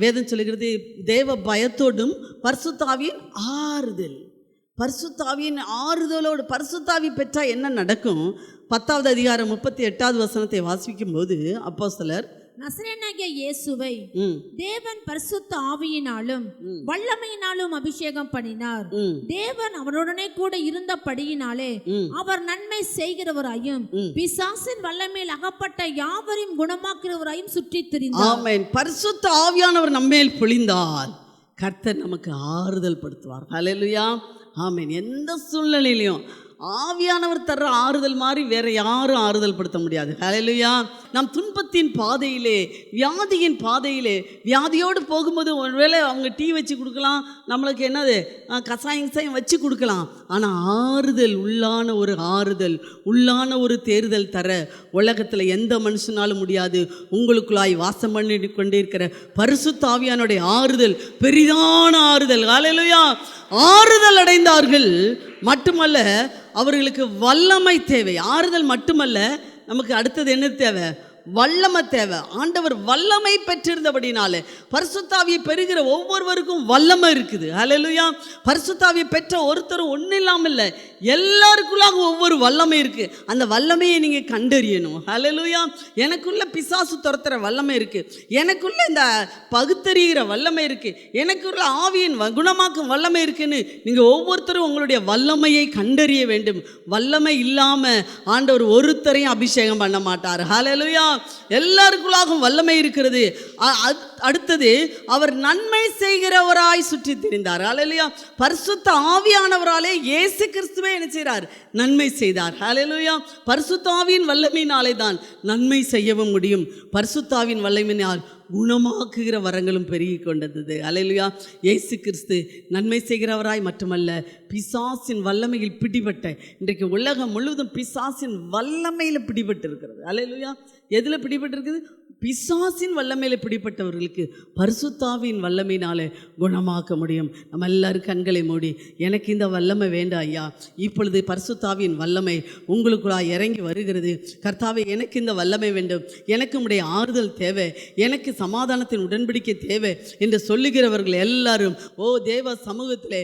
வேதம் சொல்லுகிறது, தேவ பயத்தோடும் பரிசுத்த ஆவியின் ஆறுதல். பரிசுத்த ஆவியின் ஆறுதலோடு பரிசுத்த ஆவி பெற்றா என்ன நடக்கும்? 10வது அதிகாரம் 38வது வசனத்தை வாசிக்கும் போது அப்போஸ்தலர்,
நசரேயனாகிய இயேசுவை தேவன் பரிசுத்த ஆவியினாலும் வல்லமையினாலும் அபிஷேகம் பண்ணினார். தேவன் அவருடனே கூட இருந்தபடியினாலே அவர் நன்மை செய்கிறவராயும் பிசாசின் வல்லமையில் அகப்பட்ட யாவரையும் குணமாக்குகிறவராயும் சுற்றித் திரிந்தார்.
ஆமென். பரிசுத்த ஆவியானவர் நம்மேல் பொழிந்தால் கர்த்தர் நமக்கு ஆறுதல் படுத்துவார். ஹல்லேலூயா. ஆமென். எந்த சூழ்நிலையிலையும் ஆவியானவர் தர்ற ஆறுதல் மாதிரி வேற யாரும் ஆறுதல் படுத்த முடியாது. ஹல்லேலூயா. நம் துன்பத்தின் பாதையிலே, வியாதியின் பாதையிலே, வியாதியோடு போகும்போது ஒருவேளை அவங்க டீ வச்சு கொடுக்கலாம், நம்மளுக்கு என்னது கசாயம் வச்சு கொடுக்கலாம். ஆனால் ஆறுதல், உள்ளான ஒரு தேறுதல் தர உலகத்தில் எந்த மனுஷனாலும் முடியாது. உங்களுக்குள்ளாய் வாசம் பண்ணி கொண்டிருக்கிற பரிசுத்த ஆவியானுடைய ஆறுதல் பெரிதான ஆறுதல். ஹல்லேலூயா. ஆறுதல் அடைந்தார்கள் மட்டுமல்ல, அவர்களுக்கு வல்லமை தேவை. ஆறுதல் மட்டுமல்ல, நமக்கு அடுத்தது என்ன தேவை? வல்லமை தேவை. ஆண்டவர் வல்லமை பெற்றிருந்தபடினாலே பரிசுத்த ஆவியை பெறுகிற ஒவ்வொருவருக்கும் வல்லமை இருக்குது. ஹல்லேலூயா. பரிசுத்த ஆவியை பெற்ற ஒருத்தரும் ஒன்றும் இல்லாமல் இல்லை, எல்லாருக்குள்ளாக ஒவ்வொரு வல்லமை இருக்கு. அந்த வல்லமையை நீங்க கண்டறியணும். ஹல்லேலூயா. எனக்குள்ள பிசாசு துரத்துற வல்லமை இருக்கு, எனக்குள்ள இந்த பகுத்தறிகிற வல்லமை இருக்கு, எனக்குள்ள ஆவியின் குணமாக்கும் வல்லமை இருக்குன்னு நீங்க ஒவ்வொருத்தரும் உங்களுடைய வல்லமையை கண்டறிய வேண்டும். வல்லமை இல்லாம ஆண்டவர் ஒருத்தரையும் அபிஷேகம் பண்ண மாட்டார். ஹல்லேலூயா. எல்லாருக்குள்ளாகவும் வல்லமை இருக்கிறது. அடுத்தது, அவர் நன்மை செய்கிறவராய் சுற்றி திரிந்தார். ஹல்லேலூயா. பரிசுத்த ஆவியானவராலே இயேசு கிறிஸ்துவே என்ன செய்கிறார்? நன்மை செய்தார். ஹல்லேலூயா. பரிசுத்த ஆவியின் வல்லமையினாலே தான் நன்மை செய்யவும் முடியும். பரிசுத்த ஆவியின் வல்லமையினால் குணமாக்குகிற வரங்களும் பெருகி கொண்டது. ஹல்லேலூயா. இயேசு கிறிஸ்து நன்மை செய்கிறவராய் மட்டுமல்ல, பிசாசின் வல்லமையில் பிடிபட்ட, இன்றைக்கு உலகம் முழுவதும் பிசாசின் வல்லமையில் பிடிபட்டு இருக்கிறது. ஹல்லேலூயா. எதில் பிடிபட்டு இருக்குது? பிசாசின் வல்லமையில் பிடிப்பட்டவர்களுக்கு பரிசுத்த ஆவியின் வல்லமையினாலே குணமாக்க முடியும். நம்ம எல்லாரும் கண்களை மூடி, எனக்கு இந்த வல்லமை வேண்டாம் ஐயா, இப்பொழுது பரிசுத்த ஆவியின் வல்லமை உங்களுக்குள்ளாக இறங்கி வருகிறது. கர்த்தாவே, எனக்கு இந்த வல்லமை வேண்டும், எனக்கு உம்முடைய ஆறுதல் தேவை, எனக்கு சமாதானத்தின் உடன்படிக்கை தேவை என்று சொல்லுகிறவர்கள் எல்லாரும் தேவ சமூகத்திலே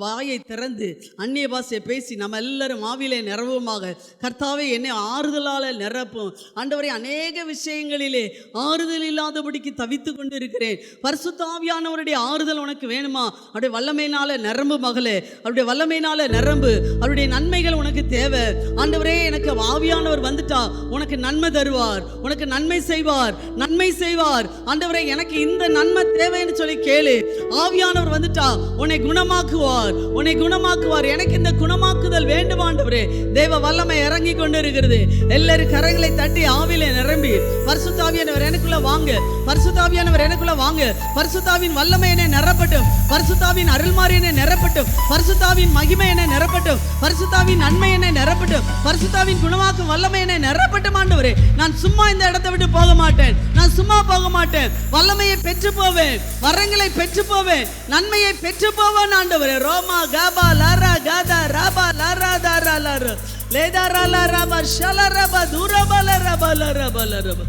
வாயை திறந்து அந்நிய பாஷையை பேசி நம்ம எல்லாரும் ஆவியிலே நிரவுமாக, கர்த்தாவே என்னை ஆறுதலால் நிரப்பும் ஆண்டவரே, அநேக விஷயங்களிலே ஆறுதல் இல்லாதபடிக்கு தவித்து கொண்டு இருக்கிறேன். பரிசுத்த ஆவியானவருடைய ஆறுதல் உனக்கு வேணுமா? அவருடைய வல்லமையினால நிரம்பு மகளே, அவருடைய வல்லமையினால நிரம்பு. அவருடைய நன்மைகள் உனக்கு தேவை. ஆண்டவரே, எனக்கு ஆவியானவர் வந்துட்டா உனக்கு நன்மை தருவார், உனக்கு நன்மை செய்வார், நன்மை செய்வார். ஆண்டவரே, எனக்கு இந்த நன்மை தேவைன்னு சொல்லி கேளு. ஆவியானவர் வந்துட்டா உன்னை குணமாக்குவார், உன்னை குணமாக்குவார். எனக்கு இந்த குணமாக்குதல் வேண்டும் ஆண்டவரே. தேவ வல்லமை இறங்கி கொண்டு இருக்கிறது. எல்லாரும் கரங்களை தட்டி ஆவியிலே நிரம்பி, பரிசுத்த ஆவியானவர் எனக்குள்ள வாங்க, பரிசுத்த ஆவியானவர் எனக்குள்ள வாங்க, பரிசுத்த ஆவியின் வல்லமை என்னை நிரப்பட்டும், பரிசுத்த ஆவியின் அருள்மாரி என்னை நிரப்பட்டும், பரிசுத்த ஆவியின் மகிமை என்னை நிரப்பட்டும், பரிசுத்த ஆவியின் நன்மை என்னை நிரப்பட்டும், பரிசுத்த ஆவியின் குணமாக்கும் வல்லமை என்னை நிரப்பட்டும் ஆண்டவரே. நான் சும்மா இந்த இடத்தை விட்டு போக மாட்டேன், நான் சும்மா போக மாட்டேன். வல்லமையை பெற்று போவேன், வரங்களை பெற்று போவேன், நன்மையை பெற்று போவேன் ஆண்டவரே. ரோமா காபா லாரா காதா ராபா லாரா தாரா லாரா லேதாரா லாரா ஷலா ரபா தூரபா லாரபா லாரபா லாரபா.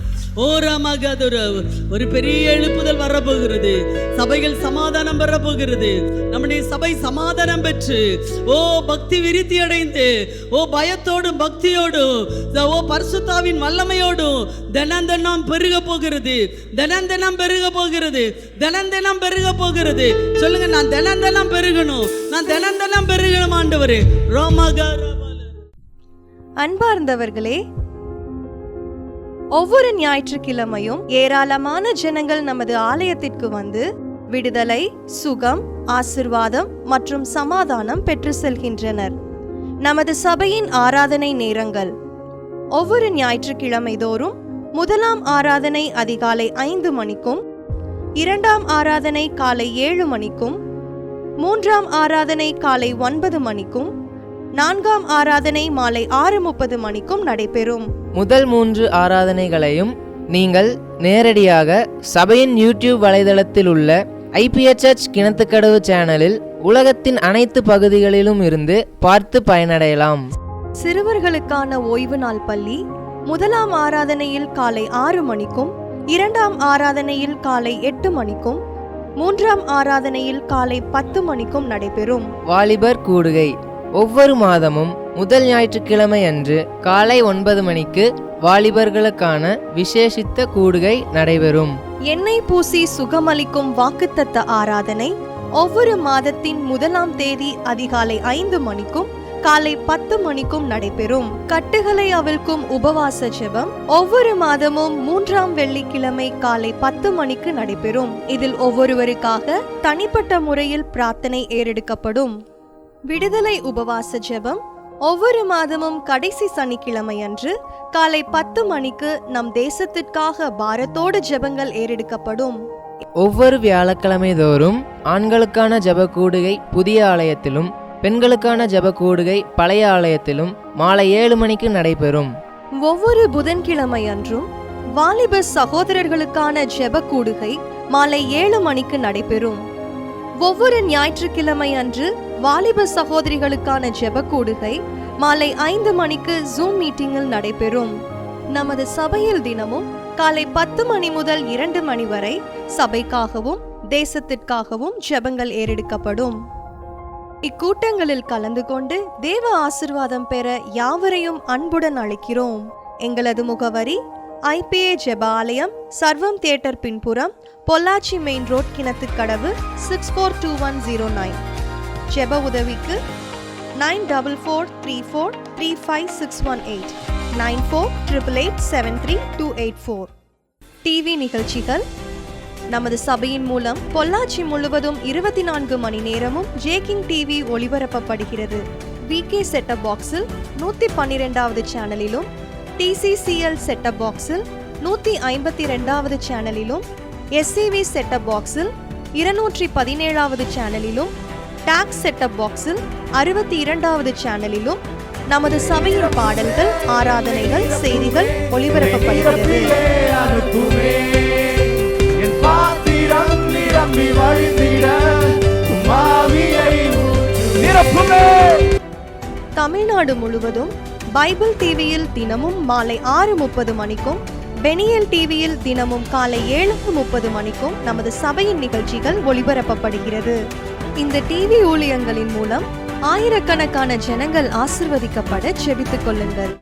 ஒரு பெரிய எழுப்புதல் வரப்போகிறது. சபைகள் சமாதானம் பெறப்போகிறது. நம்முடைய சபை சமாதானம் பெற்று பக்தி விருத்தி அடைந்து பயத்தோடும் பக்தியோடும் பரிசுத்த ஆவியின் வல்லமையோடும் தினம் தினம் பெருக போகிறது. தினம் தினம் பெருக போகிறது. தினம் தினம் பெருக போகிறது. சொல்லுங்க, நான் தினம் தினம் பெருகணும், நான் தினம் தினம் பெருகணும் ஆண்டவரே.
அன்பார்ந்தவர்களே, ஒவ்வொரு ஞாயிற்றுக்கிழமையும் ஏராளமான ஜனங்கள் நமது ஆலயத்திற்கு வந்து விடுதலை, சுகம், ஆசிர்வாதம் மற்றும் சமாதானம் பெற்று செல்கின்றனர். நமது சபையின் ஆராதனை நேரங்கள்: ஒவ்வொரு ஞாயிற்றுக்கிழமை தோறும் முதலாம் ஆராதனை அதிகாலை 5 மணிக்கும், 2ஆம் ஆராதனை காலை 7 மணிக்கும், 3ஆம் ஆராதனை காலை 9 மணிக்கும், 4ஆம் ஆராதனை மாலை 6:30 மணிக்கும் நடைபெறும்.
முதல் 3 ஆராதனைகளையும் நீங்கள் நேரடியாக சபையின் யூடியூப் வலைதளத்தில் உள்ள IPHH கிணத்துக்கடவு சேனலில் உலகத்தின் அனைத்து பகுதிகளிலும் இருந்து பார்த்து பயனடையலாம்.
சிறுவர்களுக்கான ஓய்வு நாள் பள்ளி முதலாம் ஆராதனையில் காலை 6 மணிக்கும், 2ஆம் ஆராதனையில் காலை 8 மணிக்கும், மூன்றாம் ஆராதனையில் காலை 10 மணிக்கும் நடைபெறும்.
வாலிபர் கூடுகை ஒவ்வொரு மாதமும் முதல் ஞாயிற்றுக்கிழமை அன்று காலை 9 மணிக்கு வாலிபர்களுக்கான விசேஷித்த கூடுகை நடைபெறும்.
எண்ணெய் பூசி சுகமளிக்கும் வாக்குத்தத்த ஆராதனை ஒவ்வொரு மாதத்தின் 1ஆம் தேதி அதிகாலை 5 மணிக்கும் காலை 10 மணிக்கும் நடைபெறும். கட்டுகளை அவிழ்க்கும் உபவாச ஜெபம் ஒவ்வொரு மாதமும் 3ஆம் வெள்ளிக்கிழமை காலை 10 மணிக்கு நடைபெறும். இதில் ஒவ்வொருவருக்காக தனிப்பட்ட முறையில் பிரார்த்தனை ஏறெடுக்கப்படும். விடுதலை உபவாச ஜெபம் ஒவ்வொரு மாதமும் கடைசி சனிக்கிழமை அன்று காலை 10 மணிக்கு நம் தேசத்திற்காக பாரத்தோடு ஜெபங்கள் ஏறெடுக்கப்படும்.
ஒவ்வொரு வியாழக்கிழமை தோறும் ஆண்களுக்கான ஜெப கூடுகை புதிய ஆலயத்திலும் பெண்களுக்கான ஜெப கூடுகை பழைய ஆலயத்திலும் மாலை 7 மணிக்கு நடைபெறும்.
ஒவ்வொரு புதன்கிழமை அன்றும் வாலிப சகோதரர்களுக்கான ஜெப கூடுகை மாலை 7 மணிக்கு நடைபெறும். ஒவ்வொரு ஞாயிற்றுக்கிழமை அன்று வாலிப சகோதரிகளுக்கான ஜெப கூடுகை மாலை 5 மணிக்கு ஜூம் மீட்டிங்கில் நடைபெறும். நமது சபையில் தினமும் காலை 10 மணி முதல் 2 மணி வரை சபைக்காகவும் தேசத்திற்காகவும் ஜெபங்கள் ஏறெடுக்கப்படும். இக்கூட்டங்களில் கலந்து கொண்டு தேவ ஆசீர்வாதம் பெற யாவரையும் அன்புடன் அழைக்கிறோம். எங்களது முகவரி IPA ஜெப ஆலயம், சர்வம் தியேட்டர் பின்புறம், பொள்ளாச்சி மெயின் ரோட், கிணத்துக்கடவு 642109. ஜெப உதவிக்கு 9443435618 9488873284. டிவி நிகழ்ச்சிகள் நமது சபையின் மூலம் பொள்ளாச்சி முழுவதும் 24 மணி நேரமும் ஜேகிங் டிவி ஒளிபரப்பப்படுகிறது. VK செட்டப் பாக்ஸில் 112வது சேனலிலும், TCCL செட்டப் பாக்ஸில் 152வது சேனலிலும், SCV செட்டப் பாக்ஸில் 217வது சேனலிலும், டாக்ஸ் செட்டப் பாக்ஸில் 62வது சேனலிலும் நமது சபையின் பாடல்கள், ஆராதனைகள், செய்திகள் ஒளிபரப்பப்படுகிறது. தமிழ்நாடு முழுவதும் பைபிள் டிவியில் தினமும் மாலை 6:30 மணிக்கும், பெனியல் டிவியில் தினமும் காலை 7:30 மணிக்கும் நமது சபையின் நிகழ்ச்சிகள் ஒளிபரப்பப்படுகிறது. இந்த டிவி ஊழியங்களின் மூலம் ஆயிரக்கணக்கான ஜனங்கள் ஆசிர்வதிக்கப்பட ஜெபித்துக் கொள்ளுங்கள்.